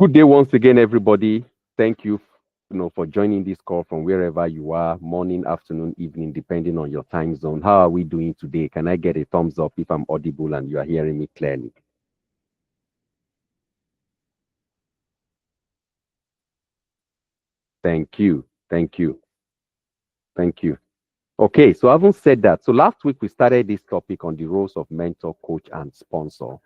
Good day once again, everybody. Thank you, for joining this call from wherever you are, morning, afternoon, evening, depending on your time zone. How are we doing today? Can I get a thumbs up if I'm audible and you are hearing me clearly? Thank you. Thank you. Thank you. Okay, so having said that, so last week we started this topic on the roles of mentor, coach, and sponsor.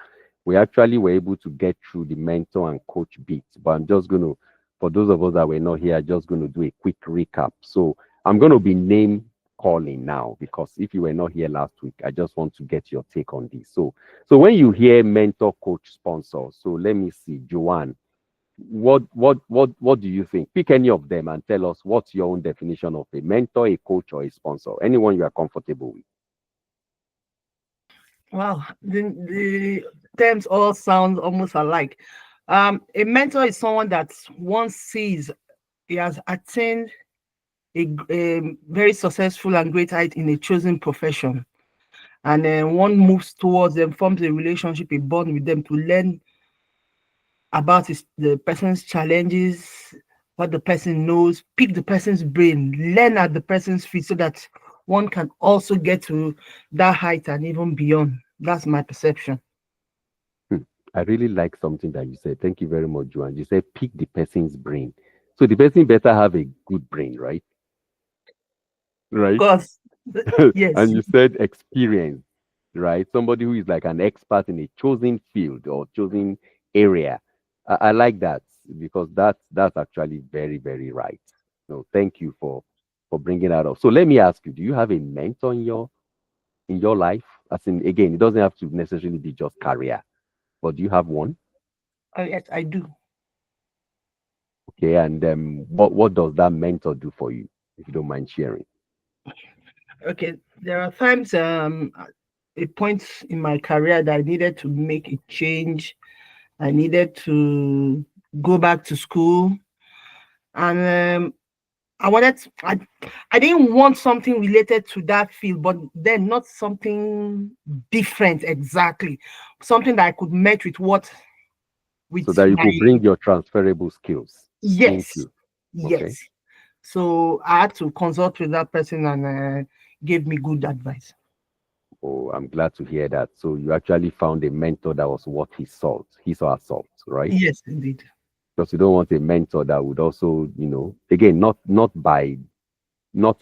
We actually were able to get through the mentor and coach bit, but I'm just going to, for those of us that were not here, just going to do a quick recap. So I'm going to be name calling now because if you were not here last week, I just want to get your take on this. So when you hear mentor, coach, sponsor, so let me see, Joanne, what do you think? Pick any of them and tell us what's your own definition of a mentor, a coach, or a sponsor. Anyone you are comfortable with. Wow, the terms all sound almost alike. A mentor is someone that one sees he has attained a very successful and great height in a chosen profession, and then one moves towards them, forms a relationship, a bond with them to learn about the person's challenges, what the person knows, pick the person's brain, learn at the person's feet so that one can also get to that height and even beyond. That's my perception. Hmm. I really like something that you said. Thank you very much, Joanne. You said pick the person's brain. So the person better have a good brain, right? Of Right. course, yes, And you said experience, right? Somebody who is like an expert in a chosen field or chosen area. I like that because that's actually very, very right. No, thank you for bringing that up. So let me ask you, do you have a mentor in your life? As in, again, it doesn't have to necessarily be just career, but do you have one? yes, I do. Okay, and what does that mentor do for you, if you don't mind sharing? Okay, there are times, a point in my career that I needed to make a change. I needed to go back to school, and I wanted to, I didn't want something related to that field, but then not something different exactly, something that I could match with what with So that you my could bring your transferable skills yes, into. Okay. yes. So I had to consult with that person and gave me good advice. Oh, I'm glad to hear that. So you actually found a mentor that was worth his or her salt, right? Yes, indeed. Because you don't want a mentor that would also, again, not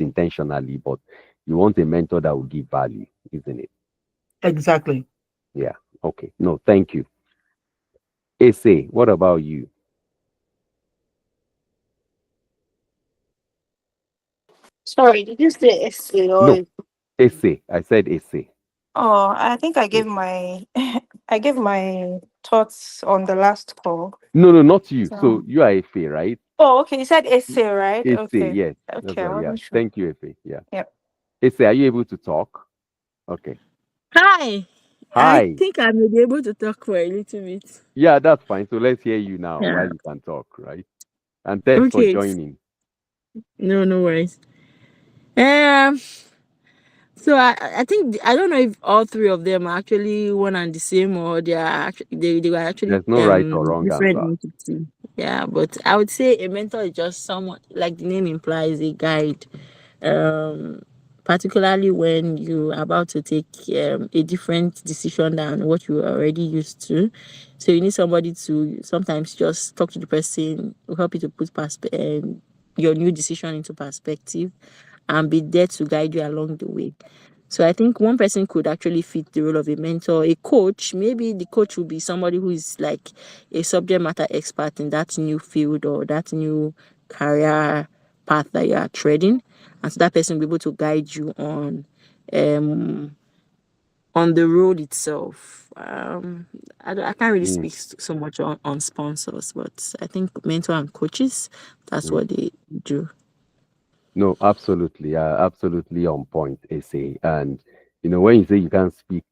intentionally, but you want a mentor that will give value, isn't it? Exactly. Yeah. Okay. No, thank you. Essay, what about you? Sorry, did you say essay No, or? essay. I said essay. Oh, I think I Yeah. gave my I gave my thoughts on the last call. No, no, not you. So So, you are Efe, right? oh, okay, you said essay, right? Essay, Okay, yes. That's okay, I right. Yeah. wasn't sure. Thank you, Efe. Yeah. Yep. Essay, are you able to talk? Okay. Hi, I Hi. think I may be able to talk for a little bit. Yeah, that's fine. So let's hear you now while Yeah. you can talk, right? And thanks for Okay. joining. No worries. Um. So I think I don't know if all three of them are actually one and the same, or they are actually they were actually There's no right or wrong different answer. entity. Yeah, but I would say a mentor is just someone, like the name implies, a guide. Um, Particularly when you're about to take a different decision than what you were already used to. So you need somebody to sometimes just talk to the person, who help you to put your new decision into perspective, and be there to guide you along the way. So I think one person could actually fit the role of a mentor. A coach, maybe the coach will be somebody who is like a subject matter expert in that new field or that new career path that you are treading. And so that person will be able to guide you um on the road itself. I can't really Mm, speak so much on sponsors, but I think mentor and coaches, that's mm. what they do. No, absolutely. Absolutely on point, Essay. And, when you say you can't speak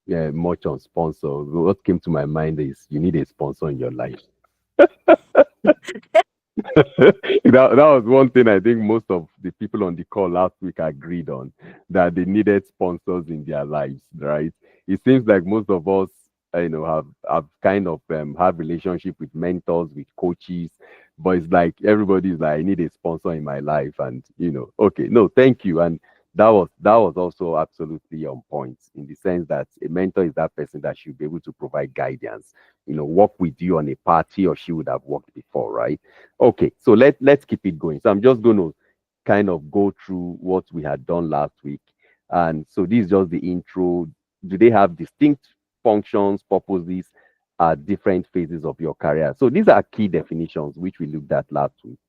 much on sponsor, what came to my mind is you need a sponsor in your life. That was one thing I think most of the people on the call last week agreed on, that they needed sponsors in their lives, right? It seems like most of us have kind of have relationship with mentors, with coaches, but it's like everybody's like, I need a sponsor in my life, and okay, no, thank you. And that was also absolutely on point, in the sense that a mentor is that person that should be able to provide guidance, work with you on a path he or she would have worked before, right? Okay, so let's keep it going. So I'm just going to kind of go through what we had done last week. And so this is just the intro. Do they have distinct functions, purposes at different phases of your career? So these are key definitions which we looked at last week.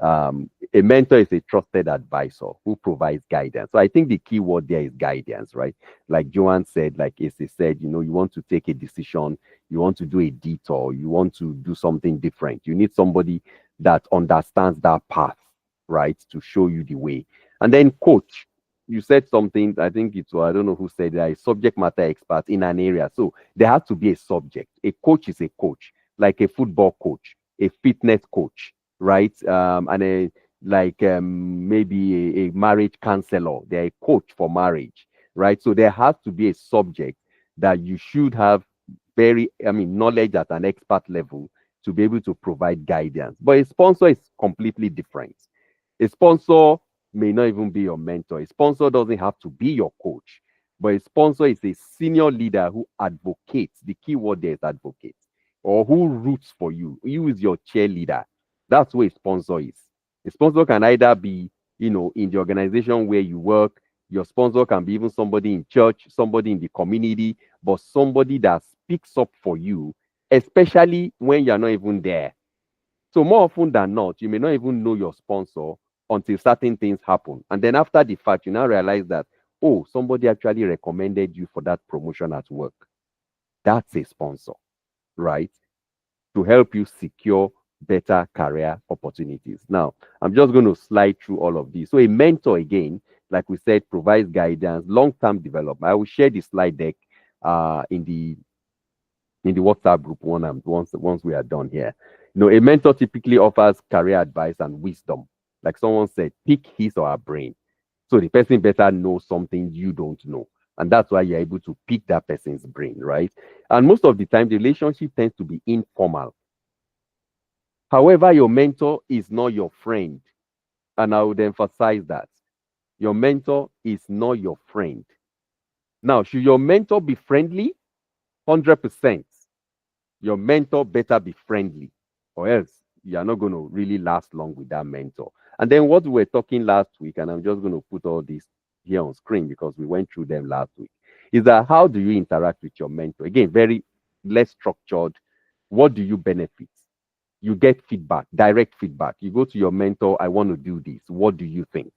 A mentor is a trusted advisor who provides guidance. So I think the key word there is guidance, right? Like Joanne said, like Issy said, you want to take a decision, you want to do a detour, you want to do something different. You need somebody that understands that path, right, to show you the way. And then coach, you said something, I think it's, I don't know who said that, a subject matter expert in an area. So there has to be a subject. A coach is a coach, like a football coach, a fitness coach, right? And maybe a marriage counselor. They're a coach for marriage, right? So there has to be a subject that you should have knowledge at an expert level to be able to provide guidance. But a sponsor is completely different. A sponsor may not even be your mentor. A sponsor doesn't have to be your coach, but a sponsor is a senior leader who advocates. The key word there is advocate, or who roots for you. You is your cheerleader. That's what a sponsor is. A sponsor can either be, in the organization where you work. Your sponsor can be even somebody in church, somebody in the community, but somebody that speaks up for you, especially when you're not even there. So more often than not, you may not even know your sponsor until certain things happen. And then after the fact, you now realize that, oh, somebody actually recommended you for that promotion at work. That's a sponsor, right? To help you secure better career opportunities. Now, I'm just going to slide through all of these. So a mentor, again, like we said, provides guidance, long-term development. I will share the slide deck in the WhatsApp group once we are done here. A mentor typically offers career advice and wisdom. Like someone said, pick his or her brain. So the person better know something you don't know. And that's why you're able to pick that person's brain, right? And most of the time, the relationship tends to be informal. However, your mentor is not your friend. And I would emphasize that. Your mentor is not your friend. Now, should your mentor be friendly? 100%. Your mentor better be friendly, or else you are not going to really last long with that mentor. And then what we were talking last week, and I'm just going to put all this here on screen because we went through them last week, is that how do you interact with your mentor? Again, very less structured. What do you benefit? You get feedback, direct feedback. You go to your mentor, I want to do this. What do you think?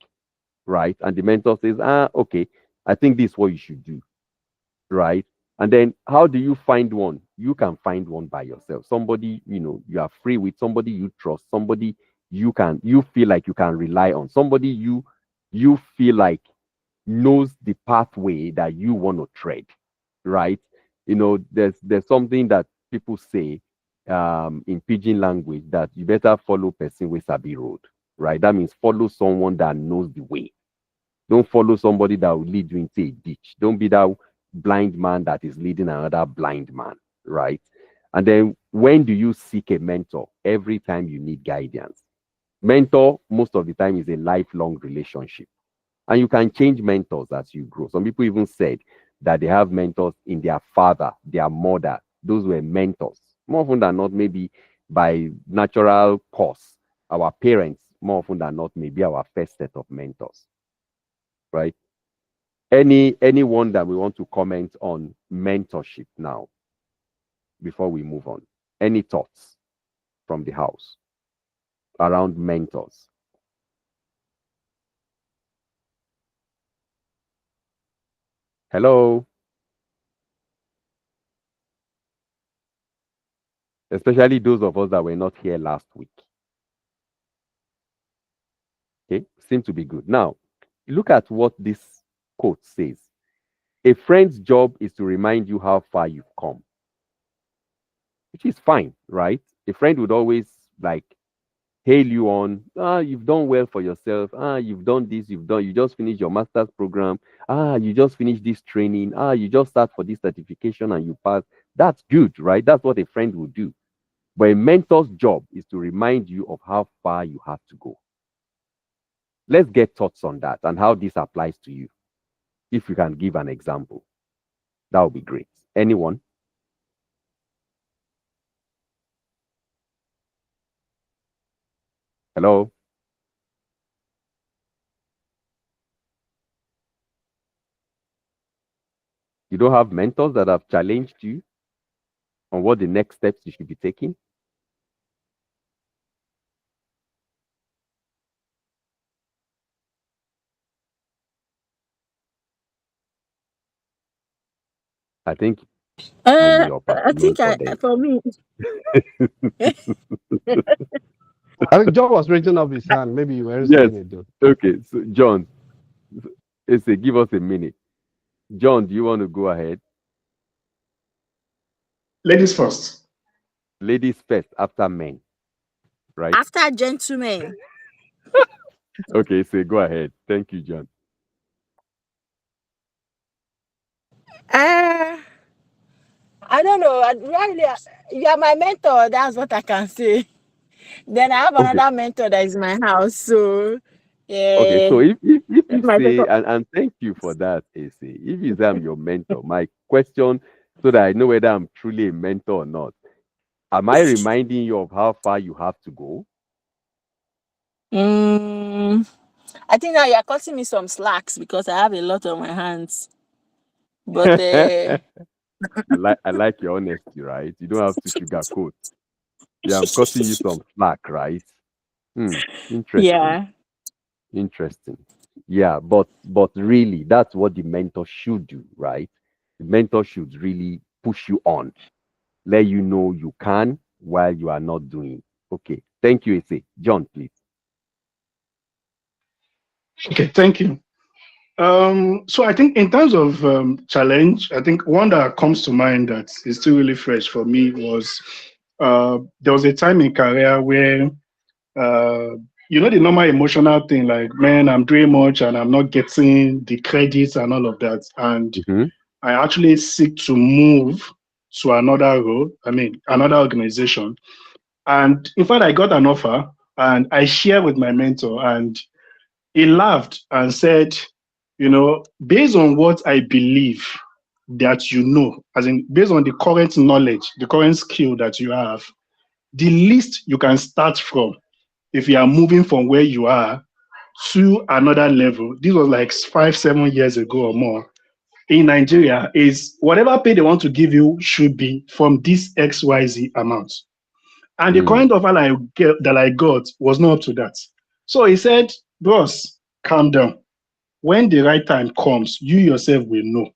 Right? And the mentor says, okay, I think this is what you should do. Right? And then how do you find one? You can find one by yourself. Somebody, you are free with, somebody you trust, somebody you feel like you can rely on, somebody you feel like knows the pathway that you want to tread, right? There's something that people say in pidgin language, that you better follow person with sabi road, right? That means follow someone that knows the way. Don't follow somebody that will lead you into a ditch. Don't be that blind man that is leading another blind man, right? And then when do you seek a mentor? Every time you need guidance. Mentor, most of the time, is a lifelong relationship. And you can change mentors as you grow. Some people even said that they have mentors in their father, their mother. Those were mentors. More often than not, maybe by natural course, our parents, more often than not, may be our first set of mentors, right? Anyone that we want to comment on mentorship now before we move on? Any thoughts from the house around mentors? Hello? Especially those of us that were not here last week. Okay, seems to be good. Now, look at what this quote says. A friend's job is to remind you how far you've come. Which is fine, right? A friend would always hail you on, you've done well for yourself. You've done this, you just finished your master's program. You just finished this training. You just start for this certification and you pass. That's good, right? That's what a friend will do. But a mentor's job is to remind you of how far you have to go. Let's get thoughts on that and how this applies to you. If you can give an example, that would be great. Anyone? Hello? You don't have mentors that have challenged you on what the next steps you should be taking? I think I'm your I think mentor then. for me, I think John was raising up his hand. Maybe you were Yes. saying it, though. Okay, so John, give us a minute. John, do you want to go ahead? Ladies first. Ladies first, after men, right? after gentlemen, Okay, so go ahead. Thank you, John. I don't know. Really, you are my mentor. That's what I can say. Then I have Okay. another mentor that is in my house. So, Okay, yeah. so if you My say, second- and thank you for that, AC. If you say I'm your mentor, my question, so that I know whether I'm truly a mentor or not, am I reminding you of how far you have to go? I think now you're cutting me some slacks because I have a lot on my hands. But I like your honesty, right? You don't have to sugarcoat. Yeah, I'm cutting you some slack, right? Interesting. yeah. Interesting. Yeah, but really, that's what the mentor should do, right? The mentor should really push you on, let you know you can while you are not doing. Okay. Thank you, AC. John, please. Okay, thank you. So I think in terms of challenge, I think one that comes to mind that is still really fresh for me was there was a time in career where the normal emotional thing like, man, I'm doing much and I'm not getting the credits and all of that. And Mhm. I actually seek to move to another role, another organization. And in fact, I got an offer and I shared with my mentor, and he laughed and said, based on what I believe that as in based on the current knowledge, the current skill that you have, the least you can start from if you are moving from where you are to another level, this was like 5-7 years ago or more, in Nigeria, is whatever pay they want to give you should be from this XYZ amount. And the current offer that I got was not up to that. So he said, bros, calm down. When the right time comes, you yourself will know.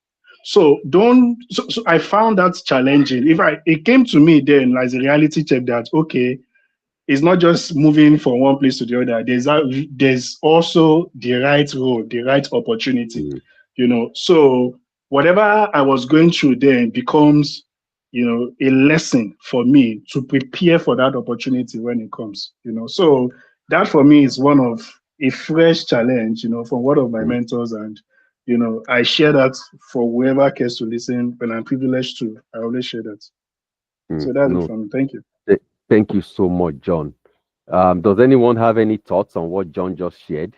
So don't. So I found that challenging. It came to me then as a reality check that okay, it's not just moving from one place to the other. There's also the right role, the right opportunity. So whatever I was going through then becomes, a lesson for me to prepare for that opportunity when it comes. So that for me is one of a fresh challenge, from one of my mentors, and I share that for whoever cares to listen. When I'm privileged to, I always share that. So that's it from me. Thank you. Thank you so much, John. Does anyone have any thoughts on what John just shared?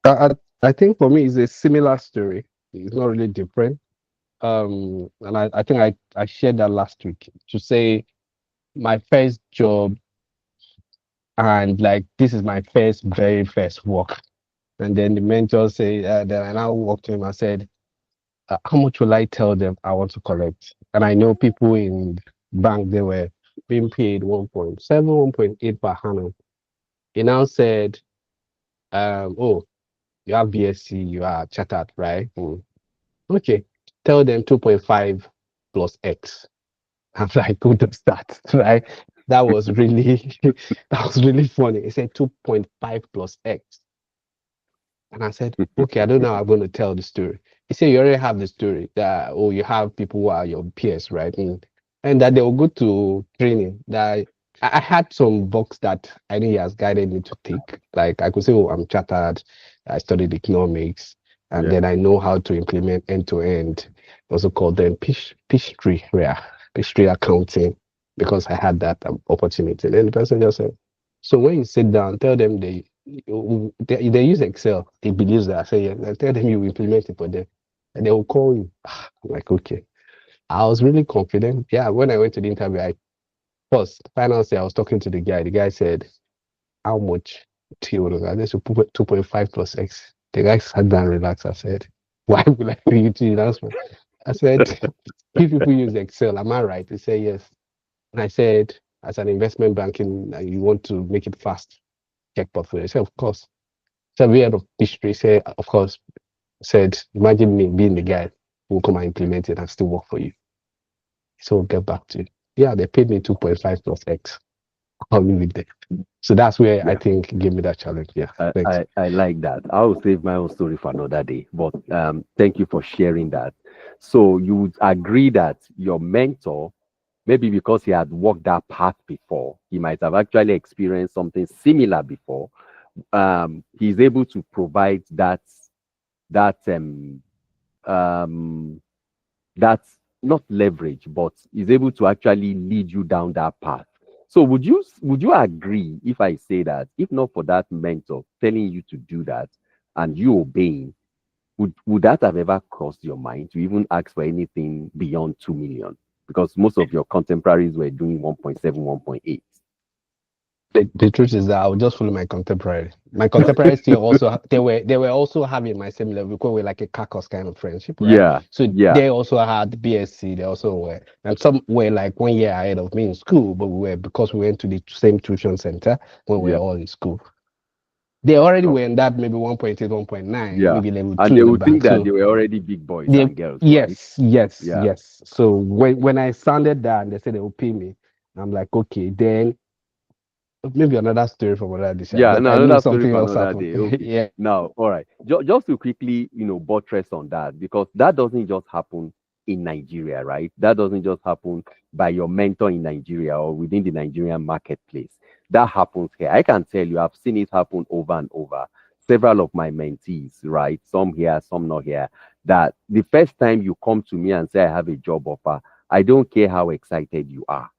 I think for me, it's a similar story. It's not really different. And I think I shared that last week to say my first job, and like this is my very first work. And then the mentor said, then I now walked to him and said, how much will I tell them I want to collect? And I know people in bank, they were being paid 1.7, 1.8 per annum. He now said, oh, you have BSc, you are chartered, right? Okay, tell them 2.5 plus X. I'm like, who does that, right? That was really, that was really funny. He said 2.5 plus X. And I said, okay, I don't know how I'm going to tell the story. He said, you already have the story that, oh, you have people who are your peers, right? And that they will go to training. That I had some books that I think he has guided me to take. Like I could say, oh, I'm chartered, I studied economics. And Yeah. then I know how to implement end to end. Also called them Peachtree accounting, because I had that opportunity. And then the person just said, so when you sit down, tell them they use Excel. They believe that. I say, yeah. And tell them you implement it for them, and they will call you. I'm like, okay. I was really confident. Yeah, when I went to the interview, first, finally, I was talking to the guy. The guy said, how much do you want to? I said, 2.5 plus X. The guy sat down and relaxed. I said, why would I do you to the announcement? I said, if people use Excel, am I right? He said, yes. And I said, as an investment banking, you want to make it fast, check portfolio. He said, of course. So we had a history. Said, of course. Said, imagine me being the guy who will come and implement it and still work for you. So we'll get back to you. Yeah, they paid me 2.5 plus X. I'll leave it there. So that's where I think gave me that challenge. Yeah. Thanks. I like that. I will save my own story for another day. But thank you for sharing that. So you would agree that your mentor, maybe because he had walked that path before, he might have actually experienced something similar before. He's able to provide that's not leverage, but is able to actually lead you down that path. So would you agree if I say that if not for that mentor telling you to do that and you obeying, would that have ever crossed your mind to even ask for anything beyond 2 million? Because most of your contemporaries were doing 1.7, 1.8. The truth is that I would just follow my contemporary. My contemporaries still also they were also having my same level because we're like a carcass kind of friendship, right? Yeah. So yeah. they also had BSc. They also were, and some were like 1 year ahead of me in school, but we were because we went to the same tuition center when we were all in school. They already were in that maybe 1.8, 1.9, Yeah. maybe level 2. And they would think that so they were already big boys and girls. yes, right? yes, Yeah. yes. So when I sounded that and they said they will pay me, I'm like, okay, then maybe another story from another day. Yeah, but no, I know another story something for else another happened. day. Okay. Yeah. Now, all right. Just to quickly, buttress on that, because that doesn't just happen in Nigeria, right? That doesn't just happen by your mentor in Nigeria or within the Nigerian marketplace. That happens here. I can tell you, I've seen it happen over and over. Several of my mentees, right? Some here, some not here. That the first time you come to me and say, I have a job offer, I don't care how excited you are.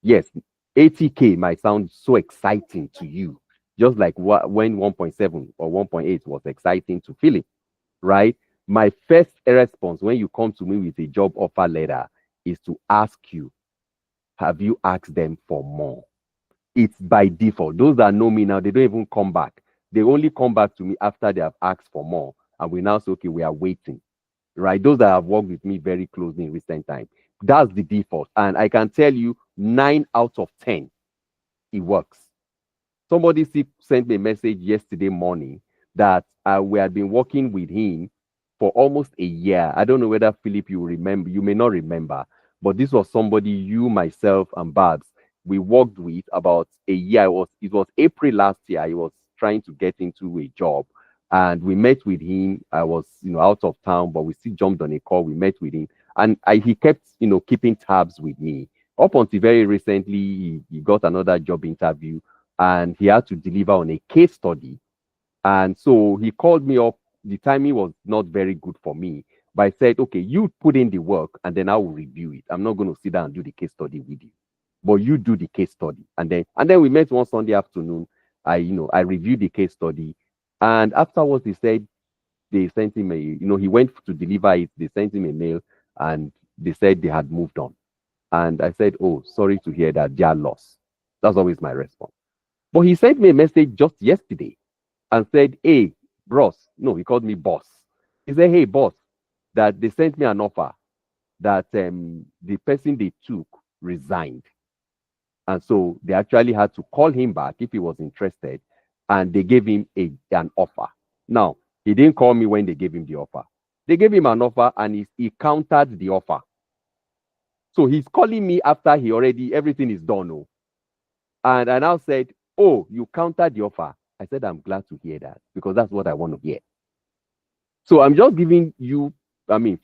Yes, 80K might sound so exciting to you, just like when 1.7 or 1.8 was exciting to Philip, right? My first response when you come to me with a job offer letter is to ask you, have you asked them for more? It's by default. Those that know me now, they don't even come back. They only come back to me after they have asked for more. And we now say, okay, we are waiting, right? Those that have worked with me very closely in recent time, that's the default. And I can tell you 9 out of 10, it works. Somebody sent me a message yesterday morning that we had been working with him for almost a year. I don't know whether Philip, you remember, you may not remember, but this was somebody, you, myself, and Babs, we worked with about a year. It was April last year. He was trying to get into a job. And we met with him. I was, out of town, but we still jumped on a call. We met with him. And he kept, keeping tabs with me. Up until very recently, he got another job interview and he had to deliver on a case study. And so he called me up. The timing was not very good for me, but I said, okay, you put in the work and then I will review it. I'm not going to sit down and do the case study with you, but you do the case study. And then we met one Sunday afternoon. I reviewed the case study. And afterwards, he said, they sent him he went to deliver it. They sent him a mail and they said they had moved on. And I said, oh, sorry to hear that, they are lost. That's always my response. But he sent me a message just yesterday and said, hey, bros. No, he called me boss. He said, hey, boss, that they sent me an offer that the person they took resigned. And so they actually had to call him back if he was interested. And they gave him an offer. Now, he didn't call me when they gave him the offer. They gave him an offer and he countered the offer. So he's calling me after everything is done. Oh. And I now said, oh, you countered the offer. I said, I'm glad to hear that because that's what I want to hear. So I'm just giving you,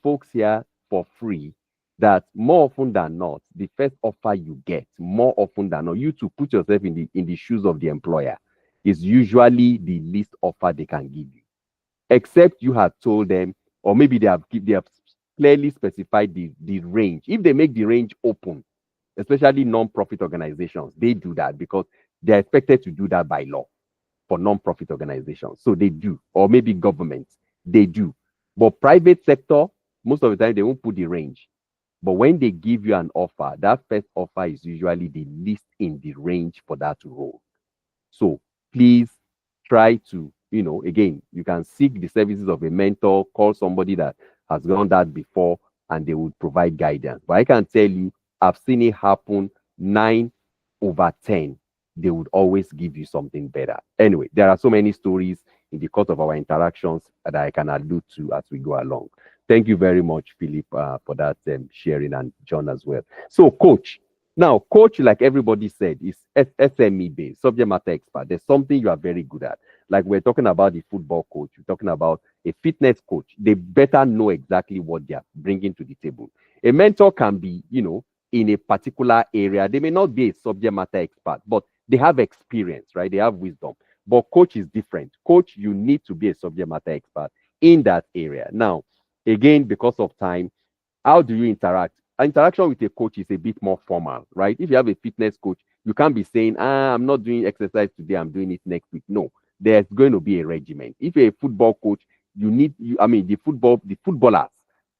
folks here for free that more often than not, the first offer you get, more often than not, you to put yourself in the shoes of the employer, is usually the least offer they can give you. except you had told them, or maybe they have clearly specified the range. If they make the range open, especially non-profit organizations, they do that because they're expected to do that by law for non-profit organizations. So they do, or maybe governments, they do. But private sector, most of the time, they won't put the range. But when they give you an offer, that first offer is usually the least in the range for that role. So please try to, again, you can seek the services of a mentor, call somebody that has done that before, and they will provide guidance. But I can tell you, I've seen it happen 9 over 10. They would always give you something better. Anyway, there are so many stories in the course of our interactions that I can allude to as we go along. Thank you very much, Philip, for that sharing, and John as well. So, coach. Now, coach, like everybody said, is SME based, subject matter expert. There's something you are very good at. Like we're talking about the football coach, we're talking about a fitness coach. They better know exactly what they are bringing to the table. A mentor can be, in a particular area. They may not be a subject matter expert, but they have experience, right? They have wisdom. But coach is different. Coach, you need to be a subject matter expert in that area. Now, again, because of time, how do you interact? Interaction with a coach is a bit more formal, right? If you have a fitness coach, you can't be saying, I'm not doing exercise today, I'm doing it next week. No, there's going to be a regimen. If you're a football coach, the footballers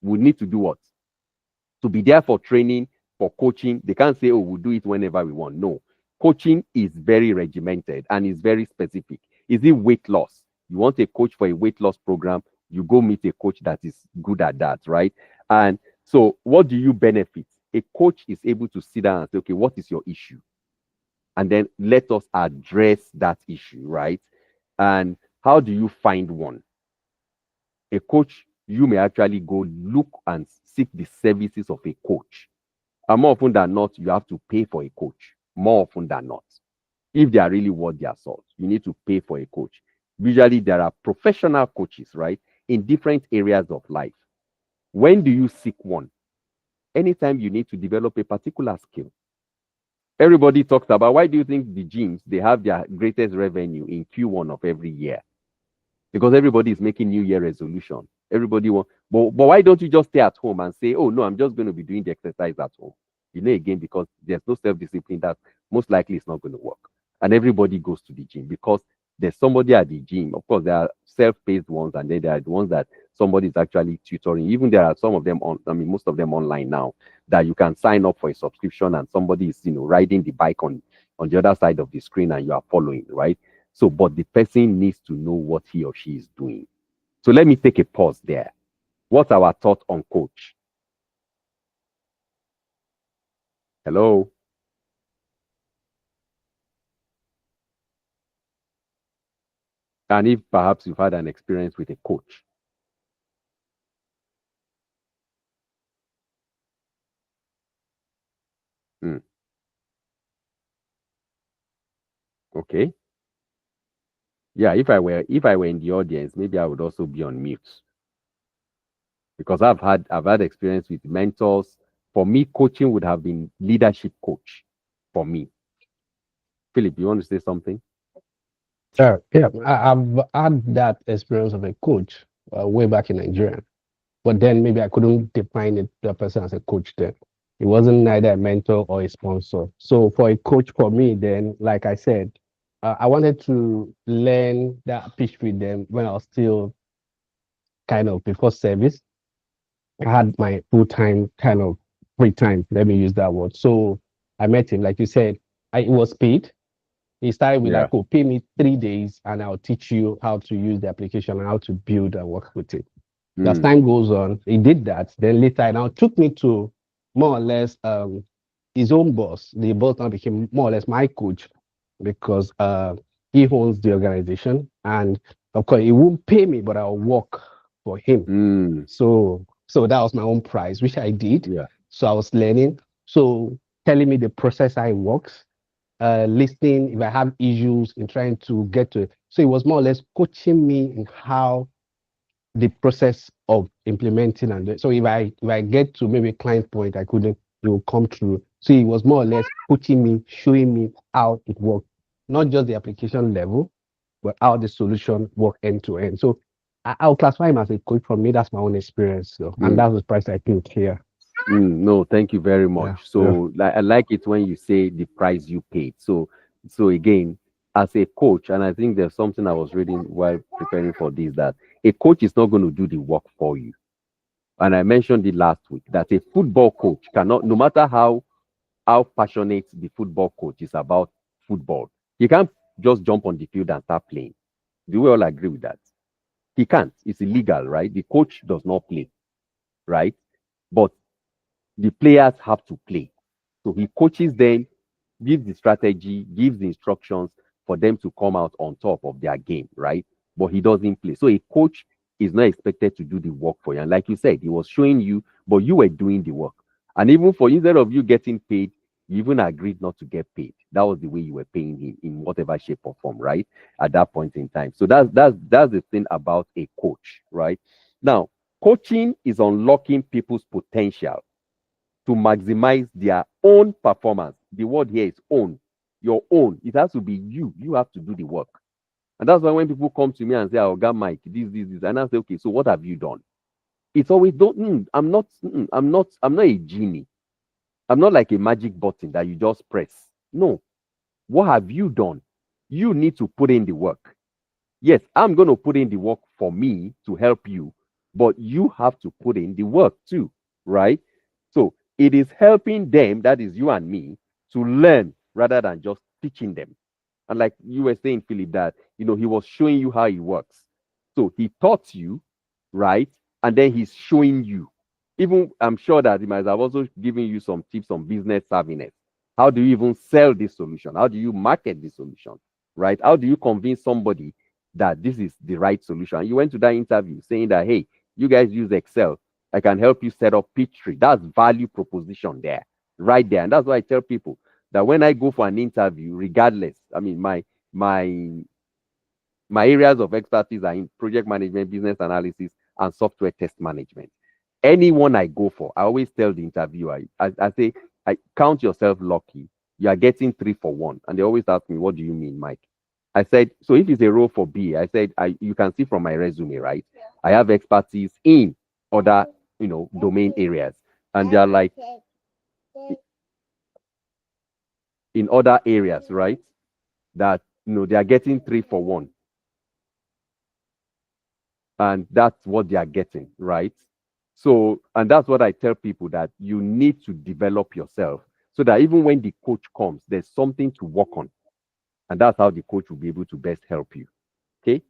will need to do what? To be there for training, for coaching. They can't say, we'll do it whenever we want. No, coaching is very regimented and is very specific. Is it weight loss? You want a coach for a weight loss program, you go meet a coach that is good at that, right? And so what do you benefit? A coach is able to sit down and say, okay, what is your issue? And then let us address that issue, right? And how do you find one? A coach, you may actually go look and seek the services of a coach. And more often than not, you have to pay for a coach. More often than not. If they are really worth their salt, you need to pay for a coach. Usually there are professional coaches, right? In different areas of life. When do you seek one? Anytime you need to develop a particular skill. Everybody talks about, why do you think the gyms, they have their greatest revenue in Q1 of every year? Because everybody is making New Year resolution. Everybody wants, but why don't you just stay at home and say, oh no, I'm just going to be doing the exercise at home? Again, because there's no self-discipline, that most likely it's not going to work. And everybody goes to the gym because there's somebody at the gym. Of course, there are self-paced ones, and then there are the ones that somebody is actually tutoring. Even there are some of them most of them online now, that you can sign up for a subscription and somebody is, riding the bike on the other side of the screen and you are following, right? So, but the person needs to know what he or she is doing. So let me take a pause there. What's our thought on coach? Hello? And if perhaps you've had an experience with a coach. Okay. Yeah, if I were in the audience, maybe I would also be on mute. Because I've had experience with mentors. For me, coaching would have been leadership coach for me. Philip, you want to say something? Sure. Yeah, I've had that experience of a coach way back in Nigeria, but then maybe I couldn't define the person as a coach then. It wasn't neither a mentor or a sponsor. So for a coach, for me, then, like I said, I wanted to learn that pitch with them when I was still kind of before service. I had my full-time kind of free time. Let me use that word. So I met him, like you said, it was paid. He started with like, pay me 3 days and I'll teach you how to use the application and how to build and work with it. As time goes on, he did that. Then later, it now took me to more or less his own boss. The boss now became more or less my coach because he owns the organization. And of course, he won't pay me, but I'll work for him. So that was my own price, which I did. Yeah. So I was learning. So telling me the process how it works. Listening if I have issues in trying to get to it. So it was more or less coaching me in how the process of implementing so if I get to maybe a client point I couldn't, it will come through. So it was more or less coaching me, showing me how it worked, not just the application level, but how the solution work end to end. So I'll classify him as a coach. For me, that's my own experience. So, and that's the price I think here. No, thank you very much. Yeah, So I like it when you say the price you paid. So again, as a coach, and I think there's something I was reading while preparing for this, that a coach is not going to do the work for you. And I mentioned it last week that a football coach cannot, no matter how passionate the football coach is about football, he can't just jump on the field and start playing. Do we all agree with that? He can't. It's illegal, right? The coach does not play, right? But the players have to play. So he coaches them, gives the strategy, gives the instructions for them to come out on top of their game, right? But he doesn't play. So a coach is not expected to do the work for you. And like you said, he was showing you, but you were doing the work. And even for instead of you getting paid, you even agreed not to get paid. That was the way you were paying him in whatever shape or form, right? At that point in time. So that's the thing about a coach, right? Now, coaching is unlocking people's potential to maximize their own performance. The word here is own. Your own. It has to be you. You have to do the work. And that's why when people come to me and say, "Oh, God, Mike, this, and I say, okay, so what have you done?" It's always don't. I'm not a genie. I'm not like a magic button that you just press. No. What have you done? You need to put in the work. Yes, I'm going to put in the work for me to help you, but you have to put in the work too, right? So it is helping them, that is you and me, to learn rather than just teaching them. And like you were saying, Philip, that he was showing you how it works. So he taught you, right? And then he's showing you. Even I'm sure that he might have also given you some tips on business savviness. How do you even sell this solution? How do you market this solution? Right? How do you convince somebody that this is the right solution? You went to that interview saying that, hey, you guys use Excel. I can help you set up Peachtree. That's value proposition there, right there. And that's why I tell people that when I go for an interview, regardless, I mean, my areas of expertise are in project management, business analysis, and software test management. Anyone I go for, I always tell the interviewer, I say, I count yourself lucky. You are getting 3 for 1. And they always ask me, what do you mean, Mike? I said, so if it's a role for B, I said, you can see from my resume, right? I have expertise in other, domain areas. And they're like, in other areas, right? That, they are getting 3 for 1. And that's what they are getting, right? So, and that's what I tell people, that you need to develop yourself so that even when the coach comes, there's something to work on. And that's how the coach will be able to best help you. Okay?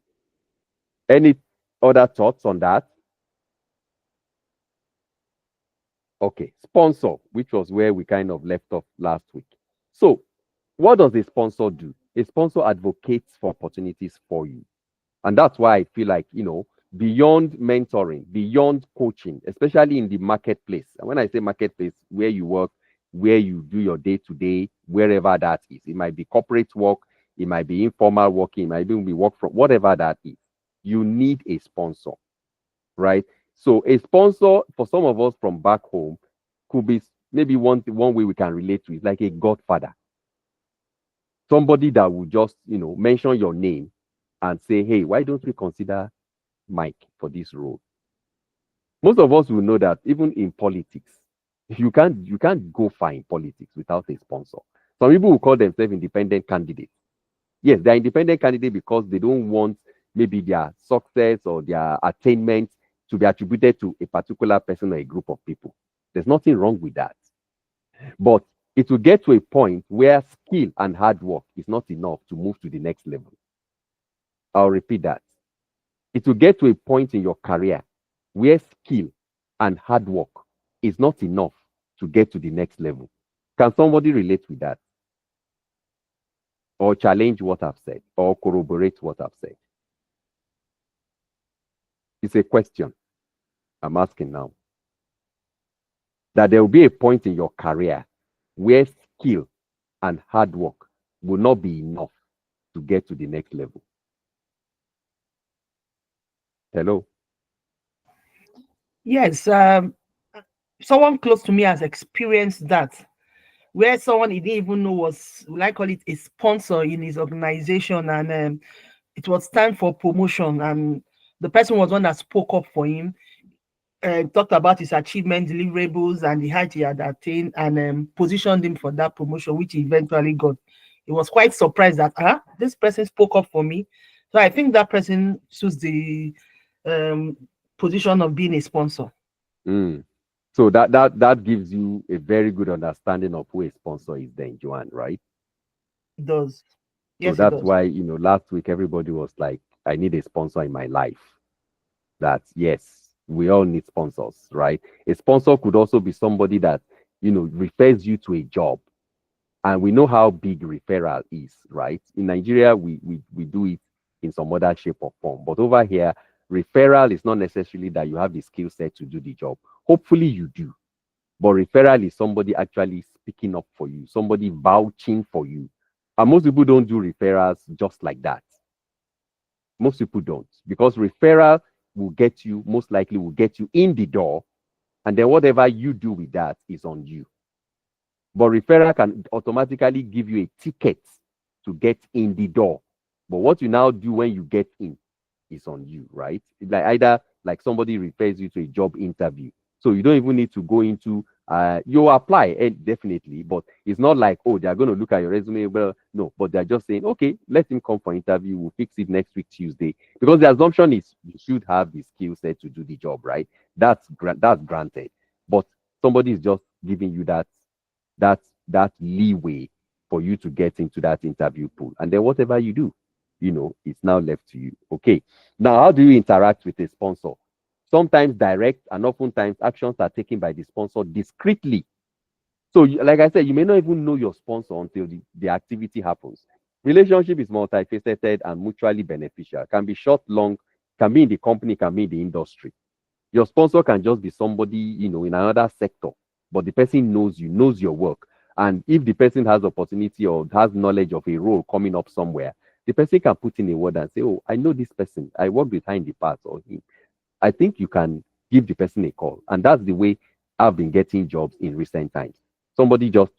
Any other thoughts on that? Okay, sponsor, which was where we kind of left off last week. So, what does a sponsor do? A sponsor advocates for opportunities for you. And that's why I feel like, beyond mentoring, beyond coaching, especially in the marketplace. And when I say marketplace, where you work, where you do your day-to-day, wherever that is. It might be corporate work, it might be informal working, it might even be work from whatever that is. You need a sponsor, right? So a sponsor, for some of us from back home, could be maybe one way we can relate to is like a godfather. Somebody that will just, mention your name and say, hey, why don't we consider Mike for this role? Most of us will know that even in politics, you can't go far in politics without a sponsor. Some people will call themselves independent candidates. Yes, they're independent candidates because they don't want maybe their success or their attainment to be attributed to a particular person or a group of people. There's nothing wrong with that. But it will get to a point where skill and hard work is not enough to move to the next level. I'll repeat that. It will get to a point in your career where skill and hard work is not enough to get to the next level. Can somebody relate with that? Or challenge what I've said, or corroborate what I've said? It's a question I'm asking now. That there will be a point in your career where skill and hard work will not be enough to get to the next level. Hello? Yes, someone close to me has experienced that, where someone he didn't even know was, I call it, a sponsor in his organization, and it was time for promotion, and The person was one that spoke up for him, talked about his achievement, deliverables, and the height he had attained, and positioned him for that promotion, which he eventually got. He was quite surprised that this person spoke up for me. So I think that person chose the position of being a sponsor. So that gives you a very good understanding of who a sponsor is then, Joanne, right? It does. Yes, so it that's does. why, last week everybody was like, I need a sponsor in my life. That, yes, we all need sponsors, right? A sponsor could also be somebody that, refers you to a job. And we know how big referral is, right? In Nigeria, we do it in some other shape or form. But over here, referral is not necessarily that you have the skill set to do the job. Hopefully you do. But referral is somebody actually speaking up for you, somebody vouching for you. And most people don't do referrals just like that. Most people don't, because referral most likely will get you in the door, and then whatever you do with that is on you. But referral can automatically give you a ticket to get in the door. But what you now do when you get in is on you, right? It's like either like somebody refers you to a job interview. So you don't even need to go into, you apply, definitely, but it's not like, oh, they're going to look at your resume. Well, no, but they're just saying, okay, let him come for interview. We'll fix it next week, Tuesday. Because the assumption is you should have the skill set to do the job, right? That's granted. But somebody is just giving you that leeway for you to get into that interview pool. And then whatever you do, it's now left to you. Okay. Now, how do you interact with a sponsor? Sometimes direct, and oftentimes actions are taken by the sponsor discreetly. So, like I said, you may not even know your sponsor until the activity happens. Relationship is multifaceted and mutually beneficial. Can be short, long, can be in the company, can be in the industry. Your sponsor can just be somebody, in another sector, but the person knows you, knows your work. And if the person has opportunity or has knowledge of a role coming up somewhere, the person can put in a word and say, oh, I know this person. I worked with her in the past, or him. I think you can give the person a call. And that's the way I've been getting jobs in recent times. Somebody just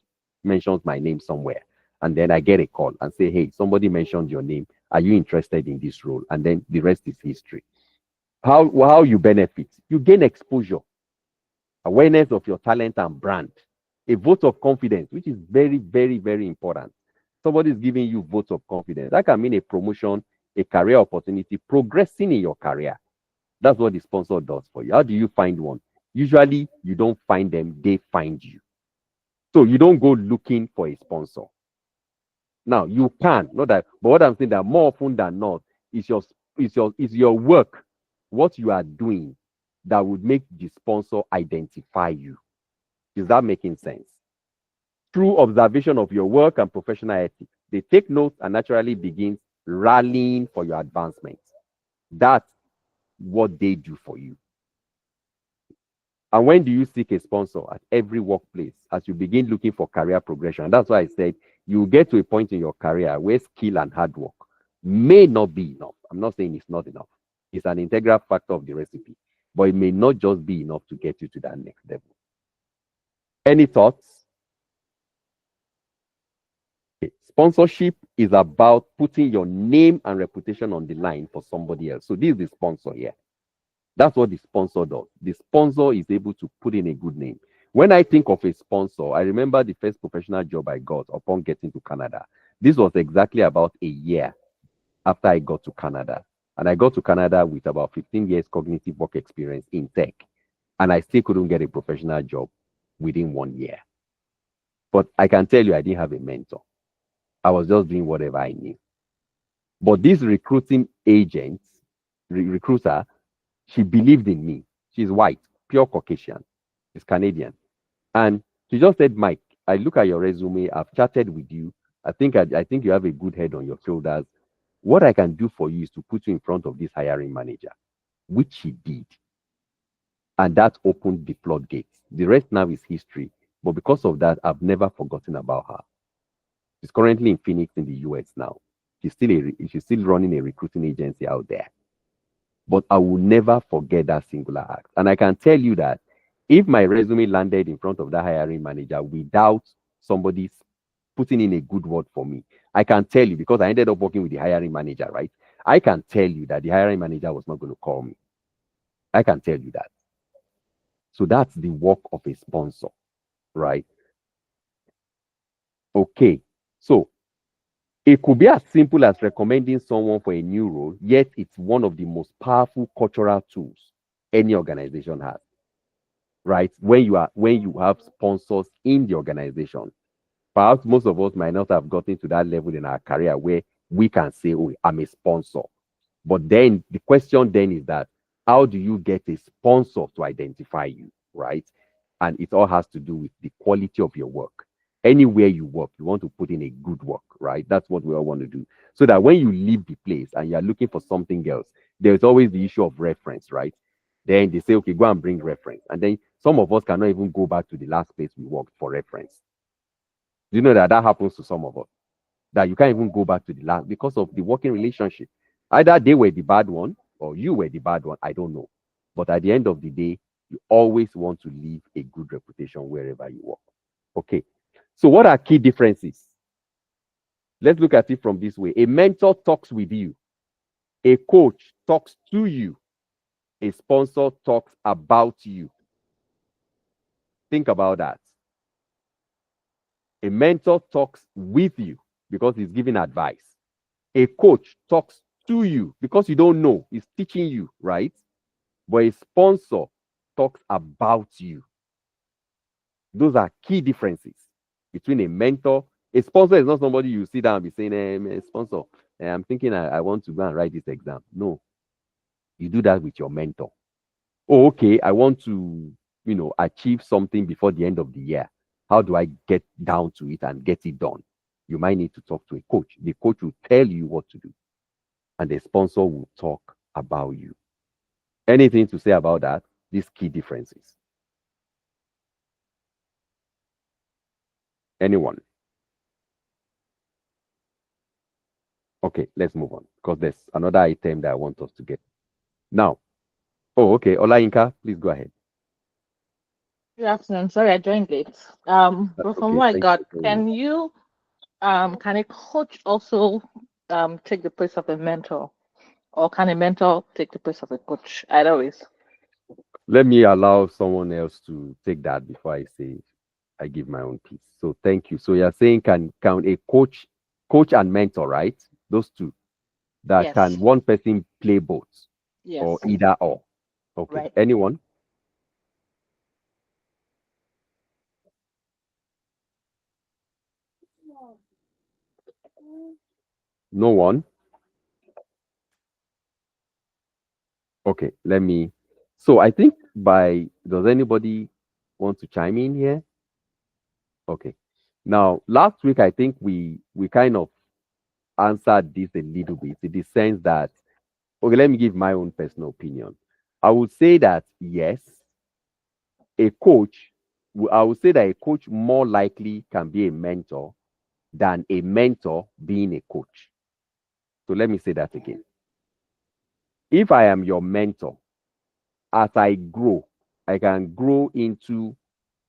mentions my name somewhere, and then I get a call and say, hey, somebody mentioned your name. Are you interested in this role? And then the rest is history. How you benefit? You gain exposure, awareness of your talent and brand, a vote of confidence, which is very, very, very important. Somebody is giving you votes of confidence. That can mean a promotion, a career opportunity, progressing in your career. That's what the sponsor does for you. How do you find one? Usually, you don't find them, they find you. So you don't go looking for a sponsor. Now, you can, not that, but what I'm saying that more often than not, is your work, what you are doing, that would make the sponsor identify you. Is that making sense? Through observation of your work and professional ethics, they take note and naturally begin rallying for your advancement. That's what they do for you. And when do you seek a sponsor? At every workplace, as you begin looking for career progression. That's why I said you get to a point in your career where skill and hard work may not be enough. I'm not saying it's not enough. It's an integral factor of the recipe, but it may not just be enough to get you to that next level. Any thoughts? Okay. Sponsorship is about putting your name and reputation on the line for somebody else. So this is the sponsor here. That's what the sponsor does. The sponsor is able to put in a good name. When I think of a sponsor, I remember the first professional job I got upon getting to Canada. This was exactly about a year after I got to Canada. And I got to Canada with about 15 years cognitive work experience in tech. And I still couldn't get a professional job within 1 year. But I can tell you, I didn't have a mentor. I was just doing whatever I knew. But this recruiting agent, recruiter, she believed in me. She's white, pure Caucasian. She's Canadian. And she just said, Mike, I look at your resume. I've chatted with you. I think you have a good head on your shoulders. What I can do for you is to put you in front of this hiring manager, which she did. And that opened the floodgates. The rest now is history. But because of that, I've never forgotten about her. She's currently in Phoenix in the US now. She's still running a recruiting agency out there. But I will never forget that singular act. And I can tell you that if my resume landed in front of that hiring manager without somebody putting in a good word for me, I can tell you, because I ended up working with the hiring manager, right? I can tell you that the hiring manager was not going to call me. I can tell you that. So that's the work of a sponsor, right? Okay. So it could be as simple as recommending someone for a new role, yet it's one of the most powerful cultural tools any organization has. Right? When you have sponsors in the organization, perhaps most of us might not have gotten to that level in our career where we can say, oh, I'm a sponsor. But then the question then is that how do you get a sponsor to identify you, right? And it all has to do with the quality of your work. Anywhere you work, you want to put in a good work, right? That's what we all want to do. So that when you leave the place and you're looking for something else, there's always the issue of reference, right? Then they say, okay, go and bring reference. And then some of us cannot even go back to the last place we worked for reference. Do you know that happens to some of us? That you can't even go back to the last because of the working relationship. Either they were the bad one or you were the bad one. I don't know. But at the end of the day, you always want to leave a good reputation wherever you work. Okay. So what are key differences? Let's look at it from this way. A mentor talks with you. A coach talks to you. A sponsor talks about you. Think about that. A mentor talks with you because he's giving advice. A coach talks to you because you don't know. He's teaching you, right? But a sponsor talks about you. Those are key differences between a mentor. A sponsor is not somebody you sit down and be saying, sponsor, I'm thinking I want to go and write this exam. No. You do that with your mentor. Oh, okay, I want to, achieve something before the end of the year. How do I get down to it and get it done? You might need to talk to a coach. The coach will tell you what to do. And the sponsor will talk about you. Anything to say about that? These key differences. Anyone? Okay, let's move on because there's another item that I want us to get. Now, okay, Olayinka, please go ahead. Good afternoon. Sorry, I joined late. But from what I got, can a coach also take the place of a mentor, or can a mentor take the place of a coach? Either ways. Let me allow someone else to take that before I give my own piece. So thank you. So you're saying can a coach and mentor, right? Those two. That Yes. Can one person play both? Yes. Or either or? Okay. Right. Anyone? No one? Okay, so I think does anybody want to chime in here? Okay. Now, last week, I think we kind of answered this a little bit in the sense that, okay, let me give my own personal opinion. I would say that, yes, I would say that a coach more likely can be a mentor than a mentor being a coach. So let me say that again. If I am your mentor, as I grow, I can grow into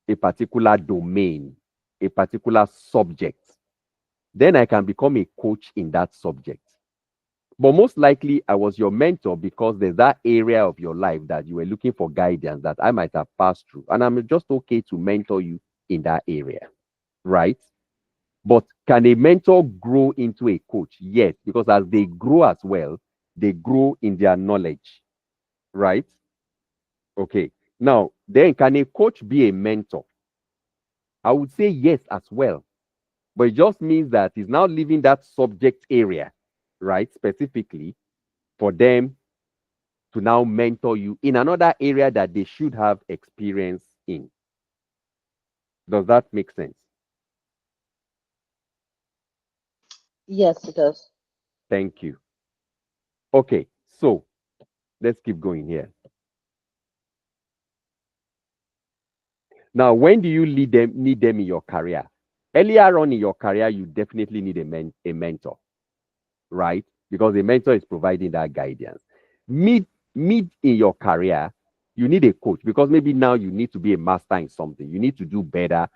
a particular domain, a particular subject. Then I can become a coach in that subject. But most likely, I was your mentor because there's that area of your life that you were looking for guidance that I might have passed through. And I'm just okay to mentor you in that area, right? But can a mentor grow into a coach? Yes, because as they grow as well, they grow in their knowledge, right? Okay. Now, then can a coach be a mentor? I would say yes as well. But it just means that he's now leaving that subject area, right, specifically for them to now mentor you in another area that they should have experience in. Does that make sense? Yes, it does. Thank you. Okay, so let's keep going here. Now, when do you need them in your career? Earlier on in your career, you definitely need a mentor, right? Because a mentor is providing that guidance. Mid in your career, you need a coach because maybe now you need to be a master in something. You need to do better.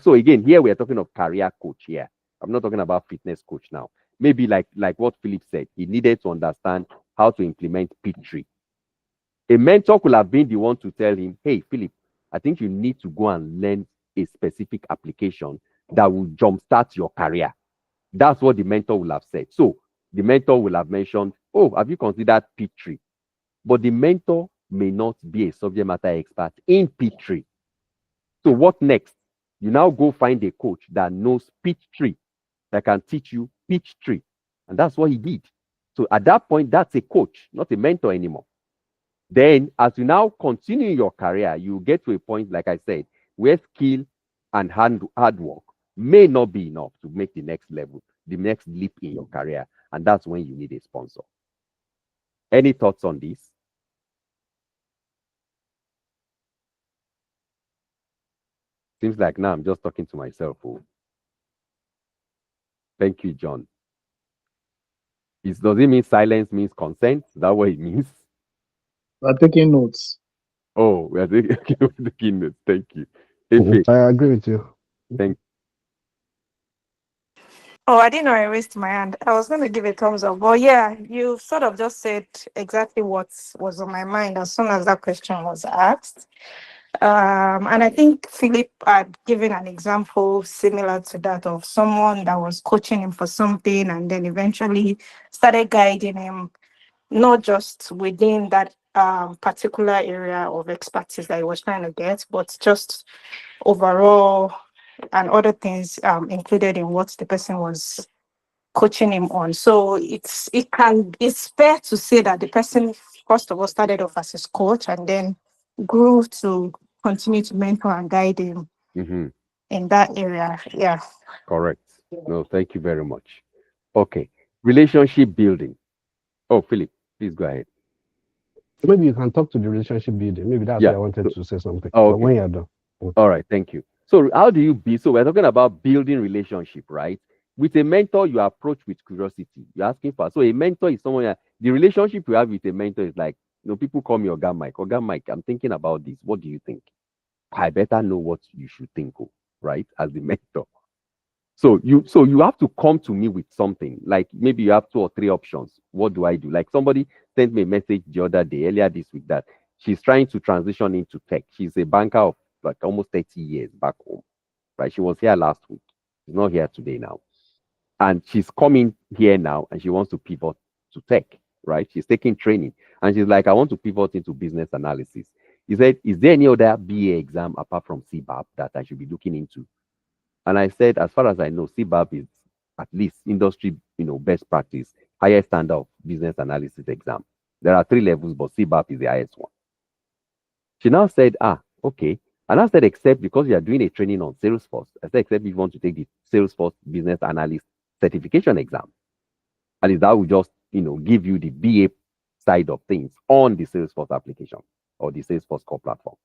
So again, here we are talking of career coach here. I'm not talking about fitness coach now. maybe like what Philip said, he needed to understand how to implement P3. A mentor could have been the one to tell him, hey, Philip, I think you need to go and learn a specific application that will jumpstart your career. That's what the mentor will have said. So the mentor will have mentioned, oh, have you considered P3? But the mentor may not be a subject matter expert in P3. So what next? You now go find a coach that knows P3, that can teach you P3. And that's what he did. So at that point, that's a coach, not a mentor anymore. Then, as you now continue your career, you get to a point, like I said, where skill and hard work may not be enough to make the next level, the next leap in your career. And that's when you need a sponsor. Any thoughts on this? Seems like now I'm just talking to myself. Oh. Thank you, John. Does it mean silence means consent? Is that what it means? We're taking notes. Oh, we are taking notes. Thank you. I agree with you. Thank Oh, I didn't know I raised my hand. I was going to give a thumbs up. But yeah, you sort of just said exactly what was on my mind as soon as that question was asked. And I think Philip had given an example similar to that of someone that was coaching him for something and then eventually started guiding him, not just within that particular area of expertise that he was trying to get, but just overall and other things included in what the person was coaching him on. So it's fair to say that the person first of all started off as his coach and then grew to continue to mentor and guide him in that area. Yeah. Correct. No, thank you very much. Okay. Relationship building. Oh, Philip, please go ahead. Maybe you can talk to the relationship building. Maybe that's why I wanted to say something. Oh, okay. But when you're done. All right, thank you. So how do you build? So we're talking about building relationship, right? With a mentor, you approach with curiosity. You're asking for. So a mentor is someone. The relationship you have with a mentor is like, people call me Oga Mike. Oga Mike, I'm thinking about this. What do you think? I better know what you should think of, right? As the mentor. So you have to come to me with something. Like maybe you have 2 or 3 options. What do I do? Like somebody sent me a message the other day, earlier this week, that she's trying to transition into tech. She's a banker of like almost 30 years back home, right? She was here last week. She's not here today now. And she's coming here now and she wants to pivot to tech, right? She's taking training. And she's like, I want to pivot into business analysis. He said, is there any other BA exam apart from CBAP that I should be looking into? And I said, as far as I know, CBAP is at least industry, best practice, highest standard of business analysis exam. There are 3 levels, but CBAP is the highest one. She now said, okay. And I said, except because you are doing a training on Salesforce. I said, except if you want to take the Salesforce business analyst certification exam. And that will just, give you the BA side of things on the Salesforce application or the Salesforce core platform.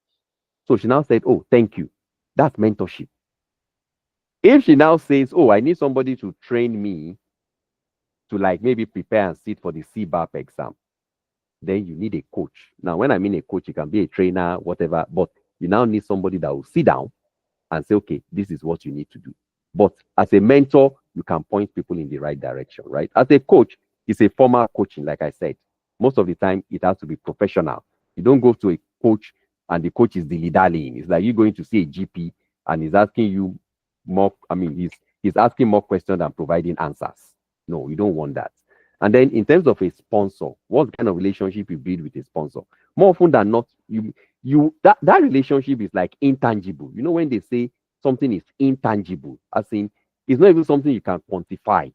So she now said, oh, thank you. That's mentorship. If she now says, oh, I need somebody to train me to like maybe prepare and sit for the CBAP exam, then you need a coach. Now, when I mean a coach, it can be a trainer, whatever, but you now need somebody that will sit down and say, okay, this is what you need to do. But as a mentor, you can point people in the right direction, right? As a coach, it's a formal coaching, like I said. Most of the time, it has to be professional. You don't go to a coach and the coach is dilly-dallying. It's like you're going to see a GP and he's asking you more, he's asking more questions than providing answers. No, you don't want that. And then in terms of a sponsor, what kind of relationship you build with a sponsor? More often than not, that relationship is like intangible. You know, when they say something is intangible, as in it's not even something you can quantify.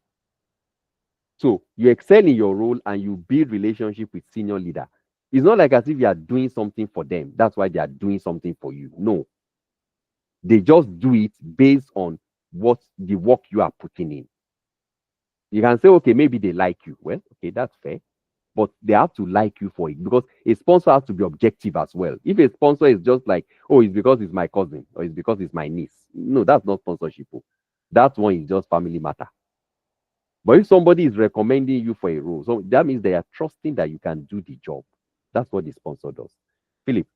So you excel in your role and you build relationship with senior leader. It's not like as if you are doing something for them. That's why they are doing something for you. No. They just do it based on what the work you are putting in. You can say, okay, maybe they like you. Well, okay, that's fair. But they have to like you for it because a sponsor has to be objective as well. If a sponsor is just like, oh, it's because it's my cousin or it's because it's my niece. No, that's not sponsorship. That one is just family matter. But if somebody is recommending you for a role, so that means they are trusting that you can do the job. That's what the sponsor does. Philip,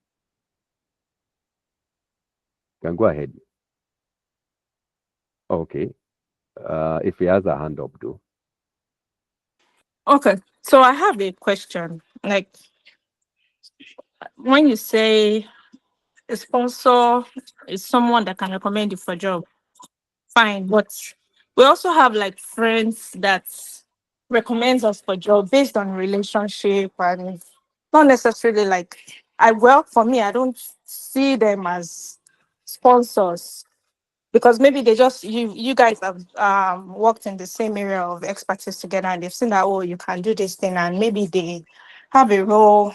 you can go ahead. Okay. If he has a hand up, though. Okay, so I have a question. Like, when you say a sponsor is someone that can recommend you for a job, fine. But we also have like friends that recommends us for job based on relationship and not necessarily like for me, I don't see them as sponsors because maybe they just you guys have worked in the same area of expertise together and they've seen that, oh, you can do this thing, and maybe they have a role.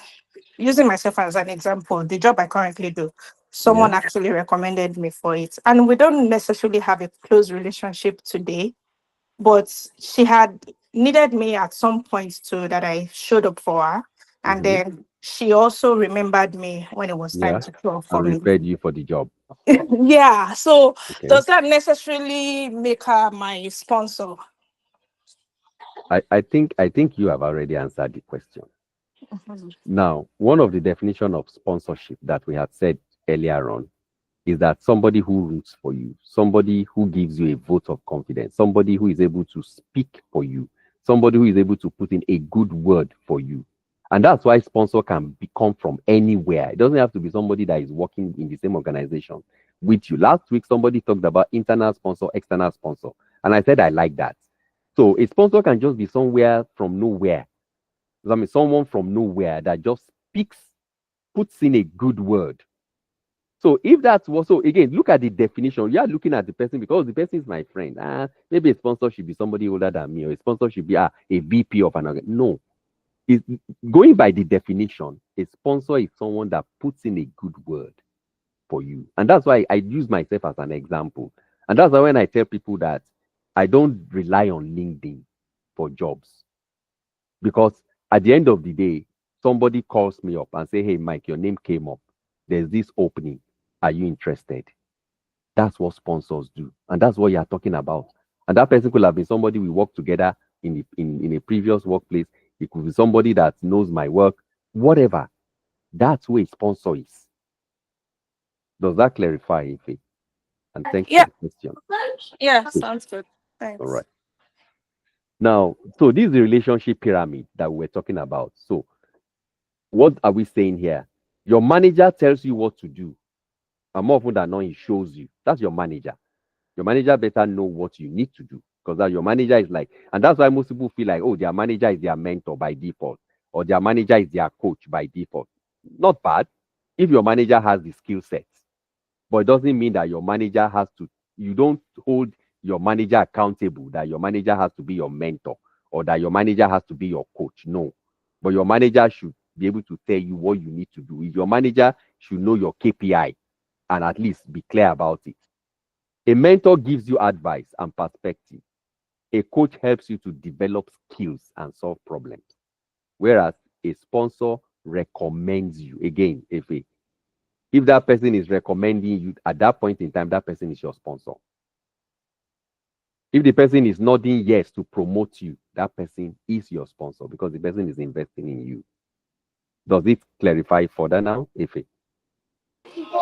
Using myself as an example, the job I currently do, someone Yeah. actually recommended me for it. And we don't necessarily have a close relationship today, but she had needed me at some point too that I showed up for her. And Mhm. then she also remembered me when it was time Yeah. to show up for And me. referred you for the job. Yeah. So Okay. does that necessarily make her my sponsor? I think you have already answered the question. Mhm. Now, one of the definition of sponsorship that we had said earlier on is that somebody who roots for you, somebody who gives you a vote of confidence, somebody who is able to speak for you, somebody who is able to put in a good word for you. And that's why sponsor can come from anywhere. It doesn't have to be somebody that is working in the same organization with you. Last week, somebody talked about internal sponsor, external sponsor. And I said, I like that. So a sponsor can just be somewhere from nowhere. I mean, someone from nowhere that just speaks, puts in a good word. So if that's what, so again, look at the definition. You are looking at the person because the person is my friend. Maybe a sponsor should be somebody older than me, or a sponsor should be a VP of an organization. No, it's going by the definition. A sponsor is someone that puts in a good word for you, and that's why I use myself as an example. And that's why when I tell people that I don't rely on LinkedIn for jobs, because at the end of the day, somebody calls me up and say, "Hey, Mike, your name came up. There's this opening. Are you interested?" That's what sponsors do. And that's what you're talking about. And that person could have been somebody we worked together in a previous workplace. It could be somebody that knows my work, whatever. That's who a sponsor is. Does that clarify, Ife? And thanks for Yeah. the question. Yeah, Good. sounds good. Thanks. All right. Now, so this is the relationship pyramid that we were talking about. So, what are we saying here? Your manager tells you what to do, and more often than not, he shows you. That's your manager. Your manager better know what you need to do because that your manager is like, and that's why most people feel like, oh, their manager is their mentor by default, or their manager is their coach by default. Not bad if your manager has the skill sets, but it doesn't mean that your manager has to, you don't hold your manager accountable that your manager has to be your mentor or that your manager has to be your coach. No, but your manager should be able to tell you what you need to do. If your manager should know your KPI and at least be clear about it. A mentor gives you advice and perspective. A coach helps you to develop skills and solve problems. Whereas a sponsor recommends you. Again, if that person is recommending you at that point in time, that person is your sponsor. If the person is nodding yes to promote you, that person is your sponsor because the person is investing in you. Does it clarify further now, Ife?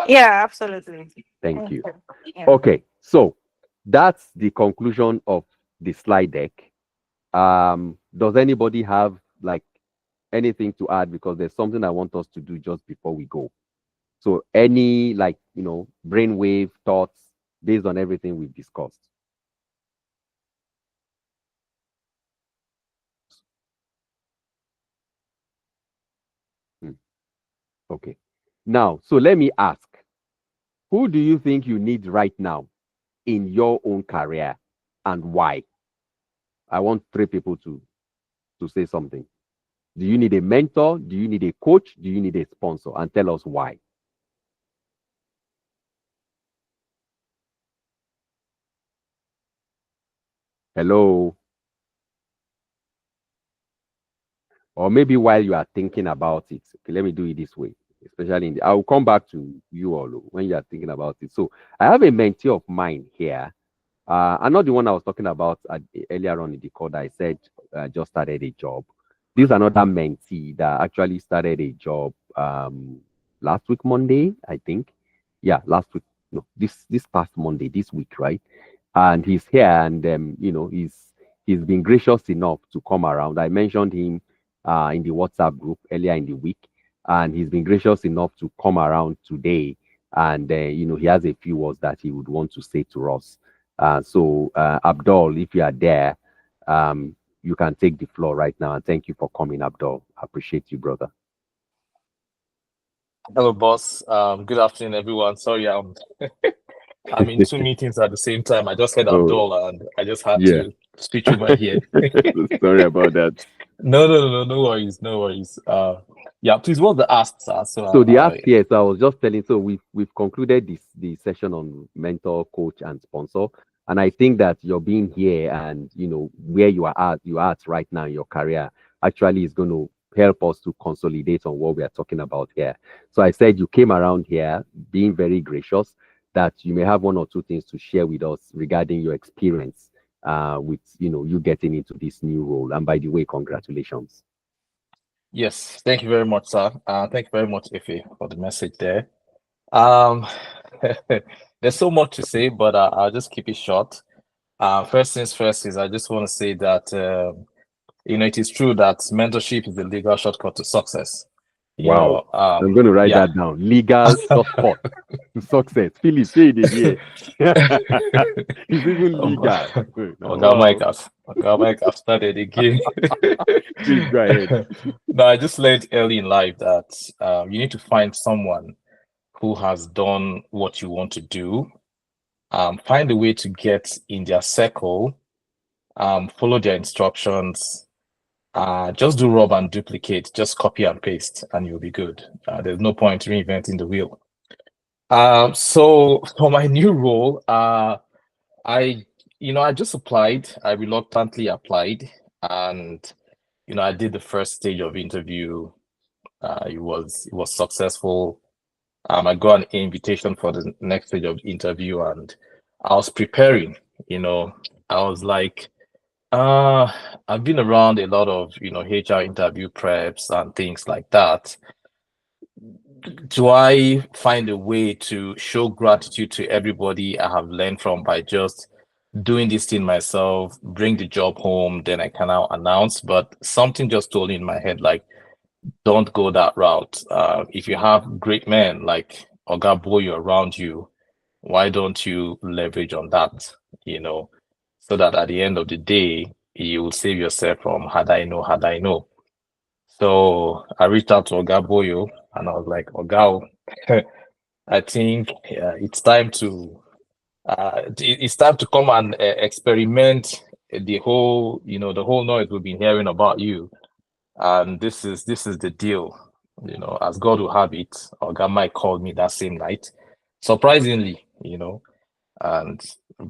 Yeah, absolutely. Thank you. Yeah. Okay, so that's the conclusion of the slide deck. Does anybody have like anything to add? Because there's something I want us to do just before we go. So any like, brainwave thoughts based on everything we've discussed. Okay. Now, so let me ask, who do you think you need right now in your own career and why? I want 3 people to say something. Do you need a mentor? Do you need a coach? Do you need a sponsor? And tell us why. Hello? Or maybe while you are thinking about it. Okay, let me do it this way. Especially I'll come back to you all when you are thinking about it. So I have a mentee of mine here. I'm not the one I was talking about earlier on in the call that I said I just started a job. This is another mentee that actually started a job last week, Monday, I think. Yeah, last week. No, this past Monday, this week, right? And he's here, and he's been gracious enough to come around. I mentioned him in the WhatsApp group earlier in the week, and he's been gracious enough to come around today. And he has a few words that he would want to say to us. So Abdul, if you are there, you can take the floor right now. And thank you for coming, Abdul. I appreciate you, brother. Hello, boss. Good afternoon, everyone. Sorry, I'm in 2 meetings at the same time. I just heard Abdul, and I just had to switch over here. Sorry about that. No worries, no worries. Yeah, please, what the ask, sir? So the ask, yes, I was just telling. So we've concluded the session on mentor, coach, and sponsor. And I think that you're being here and where you are at right now in your career actually is going to help us to consolidate on what we are talking about here. So I said you came around here being very gracious, that you may have 1 or 2 things to share with us regarding your experience with you getting into this new role. And by the way, congratulations. Yes, thank you very much, sir. Thank you very much, Ife, for the message there. There's so much to say, but I'll just keep it short. First things first is I just want to say that it is true that mentorship is the legal shortcut to success. Wow. I'm going to write that down. Legal shortcut to success. Philip, say it again. It's even legal. Mike, I've started again. Please go ahead. No, I just learned early in life that you need to find someone who has done what you want to do. Find a way to get in their circle. Follow their instructions. Just do rub and duplicate, just copy and paste, and you'll be good. There's no point reinventing the wheel. So for my new role, I just applied. I reluctantly applied, and I did the first stage of interview. It was successful. I got an invitation for the next stage of interview, and I was preparing. I was like, I've been around a lot of HR interview preps and things like that. Do I find a way to show gratitude to everybody I have learned from by just doing this thing myself, bring the job home, then I can now announce? But something just told in my head, like, don't go that route. If you have great men like Oga Boyo around you, why don't you leverage on that, so that at the end of the day, you will save yourself from had I know. So I reached out to Oga Boyo and I was like, Oga, I think it's time to come and experiment the whole noise we've been hearing about you. And this is the deal. As God will have it, Oga Mike called me that same night, surprisingly, and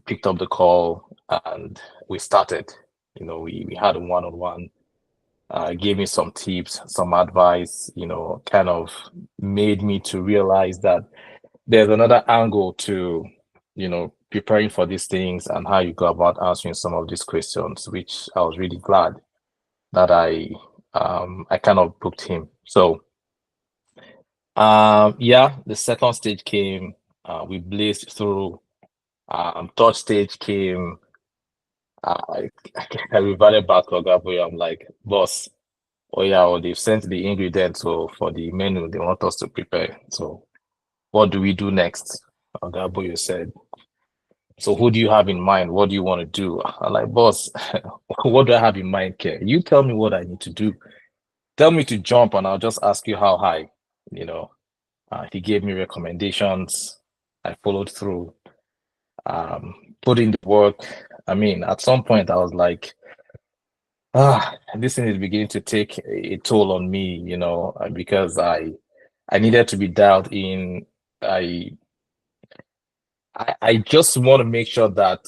picked up the call and we started. We had a one-on-one, gave me some tips, some advice, kind of made me to realize that there's another angle to, preparing for these things and how you go about answering some of these questions, which I was really glad that I kind of booked him. So, the second stage came, we blazed through. Third stage came. I reverted back to Oga Boyo. I'm like, boss, they've sent the ingredients for the menu they want us to prepare. So what do we do next? Oga Boyo said, so who do you have in mind? What do you want to do? I'm like, boss, what do I have in mind, Care? You tell me what I need to do. Tell me to jump and I'll just ask you how high. He gave me recommendations. I followed through, put in the work. I mean, at some point I was like, this thing is beginning to take a toll on me, because I needed to be dialed in. I just want to make sure that,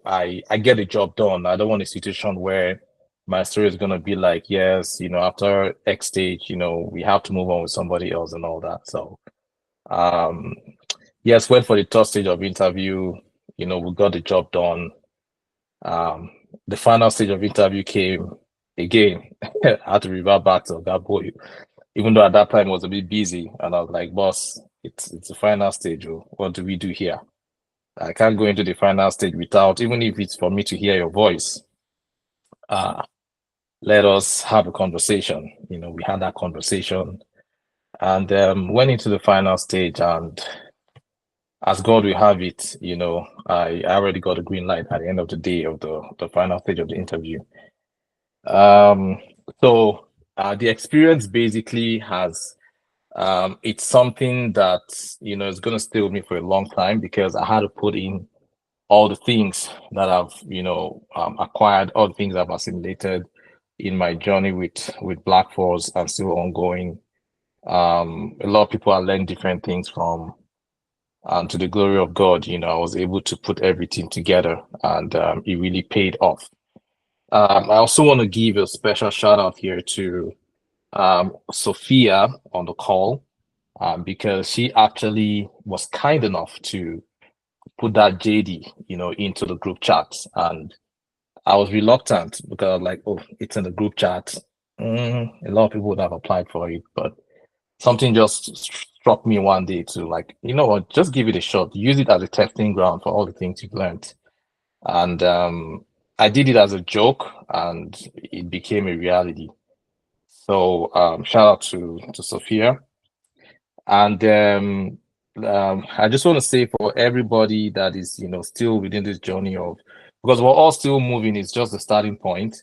I get the job done. I don't want a situation where my story is going to be like, yes, after X stage, we have to move on with somebody else and all that. So, yes, went for the third stage of interview. We got the job done. The final stage of interview came again. I had to revert back to Oga Boyo, even though at that time I was a bit busy. And I was like, boss, it's the final stage. What do we do here? I can't go into the final stage without, even if it's for me to hear your voice, let us have a conversation. We had that conversation and went into the final stage. And as God will have it, I already got a green light at the end of the day of the final stage of the interview. So the experience basically has, it's something that, is going to stay with me for a long time, because I had to put in all the things that I've, acquired, all the things I've assimilated in my journey with Black Force, and still ongoing. A lot of people are learning different things from, and to the glory of God, I was able to put everything together, and it really paid off. I also want to give a special shout out here to Sophia on the call, because she actually was kind enough to put that JD, into the group chat. And I was reluctant because I was like, oh, it's in the group chat. A lot of people would have applied for it, but something just struck me one day to like, you know what, just give it a shot. Use it as a testing ground for all the things you've learned. And I did it as a joke, and it became a reality. So shout out to Sophia. And I just want to say, for everybody that is, still within this journey of, because we're all still moving, it's just the starting point,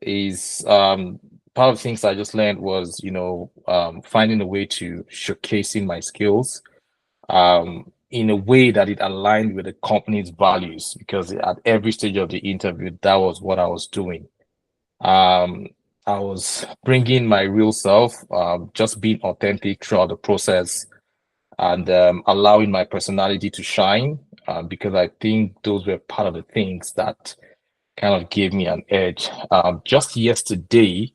is part of the things I just learned was, finding a way to showcasing my skills in a way that it aligned with the company's values, because at every stage of the interview, that was what I was doing. I was bringing my real self, just being authentic throughout the process, and allowing my personality to shine, because I think those were part of the things that kind of gave me an edge. Just yesterday,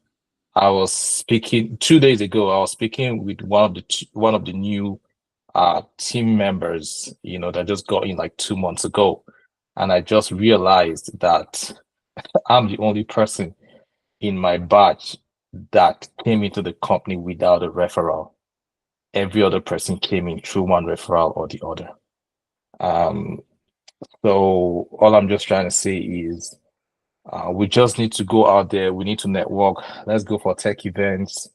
I was speaking, 2 days ago, I was speaking with one of the new team members, that just got in like 2 months ago. And I just realized that I'm the only person in my batch that came into the company without a referral. Every other person came in through one referral or the other. So all I'm just trying to say is, we just need to go out there. We need to network. Let's go for tech events.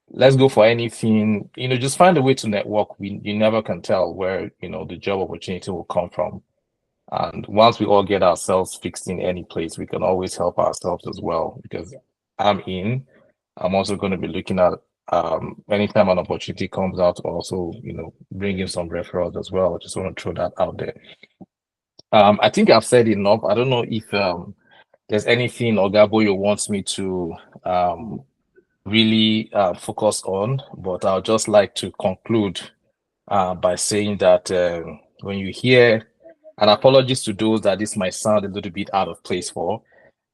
Let's go for anything. Just find a way to network. You never can tell where, the job opportunity will come from. And once we all get ourselves fixed in any place, we can always help ourselves as well. Because I'm also going to be looking at, anytime an opportunity comes out, also, bring in some referrals as well. I just want to throw that out there. I think I've said enough. I don't know if there's anything Oga Boyo wants me to really focus on, but I'll just like to conclude by saying that when you hear, and apologies to those that this might sound a little bit out of place for,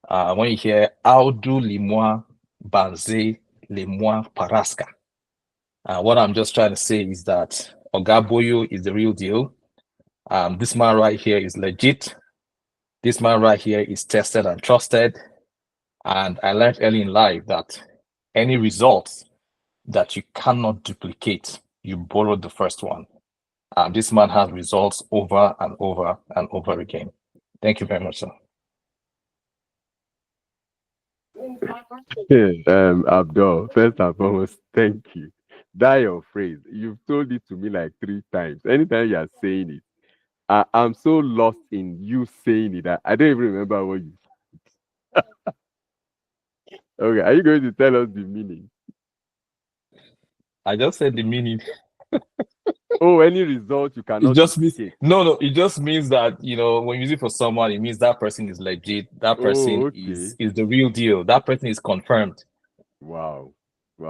when you hear Audu Limwa Banze Limwa Paraska, what I'm just trying to say is that Oga Boyo is the real deal. This man right here is legit. This man right here is tested and trusted. And I learned early in life that any results that you cannot duplicate, you borrowed the first one. This man has results over and over and over again. Thank you very much, sir. Abdul, first and foremost, thank you. That your phrase, you've told it to me like 3 times. Anytime you are saying it, I'm so lost in you saying it that I don't even remember what you said. Okay, are you going to tell us the meaning? I just said the meaning. Oh, any result you cannot. It just means no. It just means that when you use it for someone, it means that person is legit. That person is the real deal. That person is confirmed. Wow.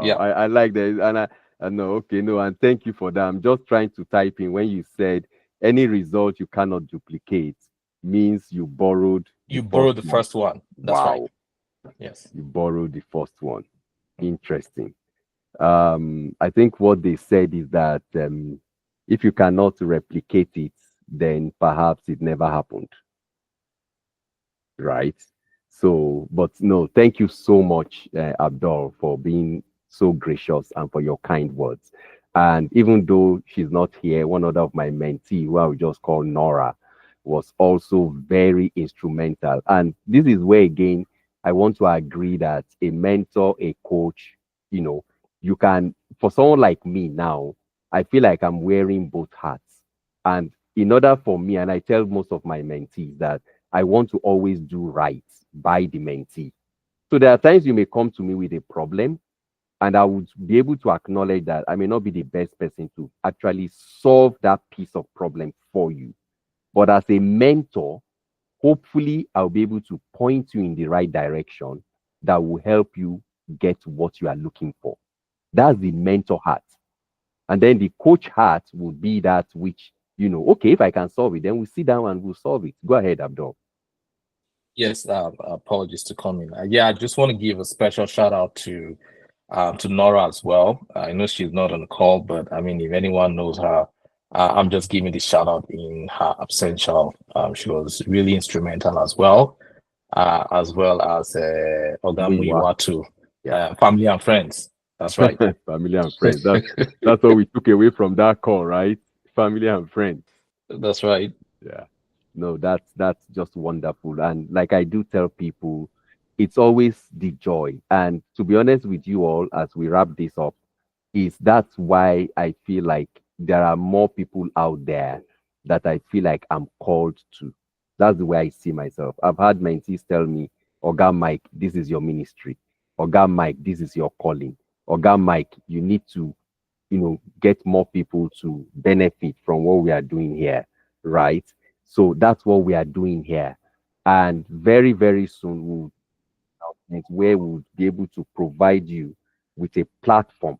Yeah, I like that, and I know. Okay, no, and thank you for that. I'm just trying to type in when you said any result you cannot duplicate means you borrowed. You borrowed the first one. That's wow. Right. Yes. You borrowed the first one. Interesting. I think what they said is that if you cannot replicate it, then perhaps it never happened. Right? So, but no, thank you so much, Abdul, for being so gracious and for your kind words. And even though she's not here, one other of my mentee, who I would just call Nora, was also very instrumental. And this is where, again, I want to agree that a mentor, a coach, you know, you can, for someone like me now, I feel like I'm wearing both hats. And in order for me, and I tell most of my mentees that I want to always do right by the mentee. So there are times you may come to me with a problem, and I would be able to acknowledge that I may not be the best person to actually solve that piece of problem for you. But as a mentor, hopefully I'll be able to point you in the right direction that will help you get what you are looking for. That's the mentor hat. And then the coach hat would be that which, you know, okay, if I can solve it, then we'll sit down and we'll solve it. Go ahead, Abdul. Yes, apologies to come in. Yeah, I just want to give a special shout out to Nora as well. I know she's not on the call, but I mean, if anyone knows her, I'm just giving the shout out in her absentia. She was really instrumental as well as Ogamuyiwa too. Family and friends. That's right. Family and friends. That's what we took away from that call, right? Family and friends. That's right. Yeah. No, that's just wonderful. And like I do tell people, it's always the joy. And to be honest with you all, as we wrap this up, that's why I feel like there are more people out there that I feel like I'm called to. That's the way I see myself. I've had mentees tell me, Oga Mike, this is your ministry. Oga Mike, this is your calling. Oga Mike, you need to, you know, get more people to benefit from what we are doing here, right? So that's what we are doing here. And very, very soon, where we'll be able to provide you with a platform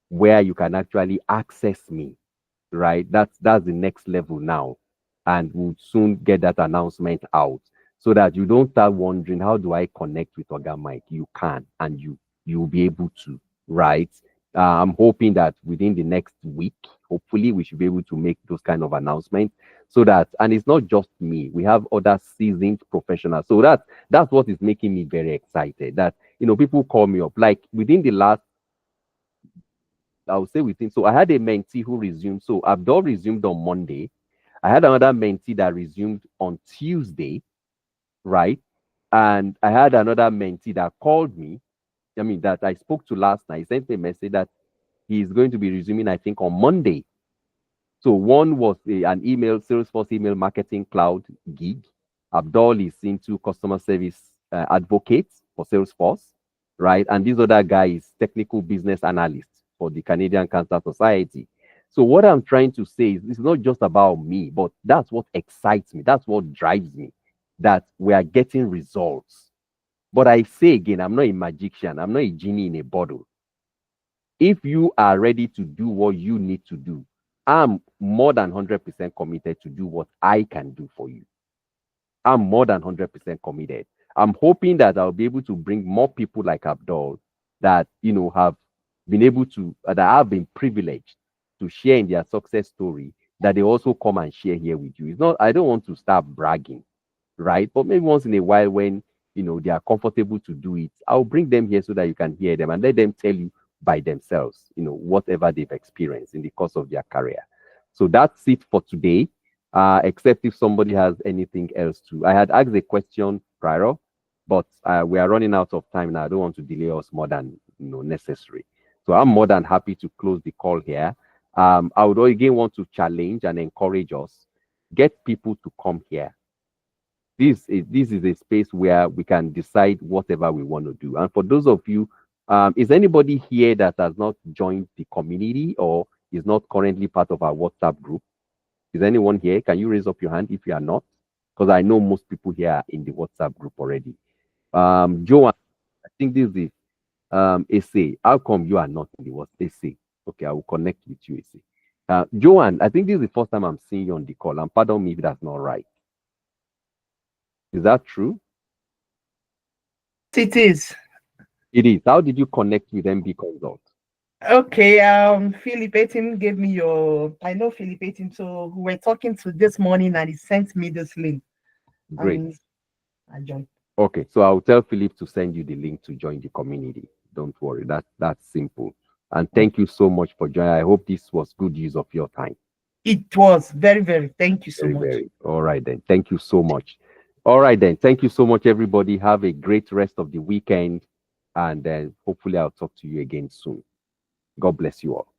where you can actually access me, right? That's the next level now. And we'll soon get that announcement out so that you don't start wondering, how do I connect with Oga Mike? You can, and you'll be able to, right? I'm hoping that within the next week, hopefully we should be able to make those kind of announcements so that, and it's not just me, we have other seasoned professionals. So that's what is making me very excited, that, you know, people call me up, like within the last, I would say within, so I had a mentee who resumed. So Abdul resumed on Monday. I had another mentee that resumed on Tuesday, right? And I had another mentee that called me, I mean, that I spoke to last night. He sent me a message that he's going to be resuming, I think, on Monday. So one was an email, Salesforce email marketing cloud gig. Abdul is into customer service advocate for Salesforce, right? And this other guy is technical business analyst for the Canadian Cancer Society. So what I'm trying to say is it's not just about me, but that's what excites me. That's what drives me, that we are getting results. But I say again, I'm not a magician. I'm not a genie in a bottle. If you are ready to do what you need to do, I'm more than 100% committed to do what I can do for you. I'm more than 100% committed. I'm hoping that I'll be able to bring more people like Abdul that, you know, have been able to, that have been privileged to share in their success story, that they also come and share here with you. It's not, I don't want to start bragging, right? But maybe once in a while when, you know, they are comfortable to do it, I'll bring them here so that you can hear them and let them tell you by themselves, you know, whatever they've experienced in the course of their career. So that's it for today, except if somebody has anything else to. I had asked a question prior, but we are running out of time now. I don't want to delay us more than, you know, necessary. So I'm more than happy to close the call here. I would again want to challenge and encourage us, get people to come here. This is a space where we can decide whatever we want to do. And for those of you, is anybody here that has not joined the community or is not currently part of our WhatsApp group? Is anyone here? Can you raise up your hand if you are not? Because I know most people here are in the WhatsApp group already. Joanne, I think this is the essay. How come you are not in the WhatsApp essay? Okay, I will connect with you, essay. Joanne, I think this is the first time I'm seeing you on the call, and pardon me if that's not right. Is that true? It is. It is. How did you connect with MB Consult? Okay, Philip Etim gave me I know Philip Etim, so we were talking to this morning and he sent me this link. Great. I joined. Okay, so I'll tell Philip to send you the link to join the community. Don't worry, that's simple. And thank you so much for joining. I hope this was good use of your time. It was very, very. Thank you so much. Very. All right then. Thank you so much. All right, then. Thank you so much, everybody. Have a great rest of the weekend. And then hopefully I'll talk to you again soon. God bless you all.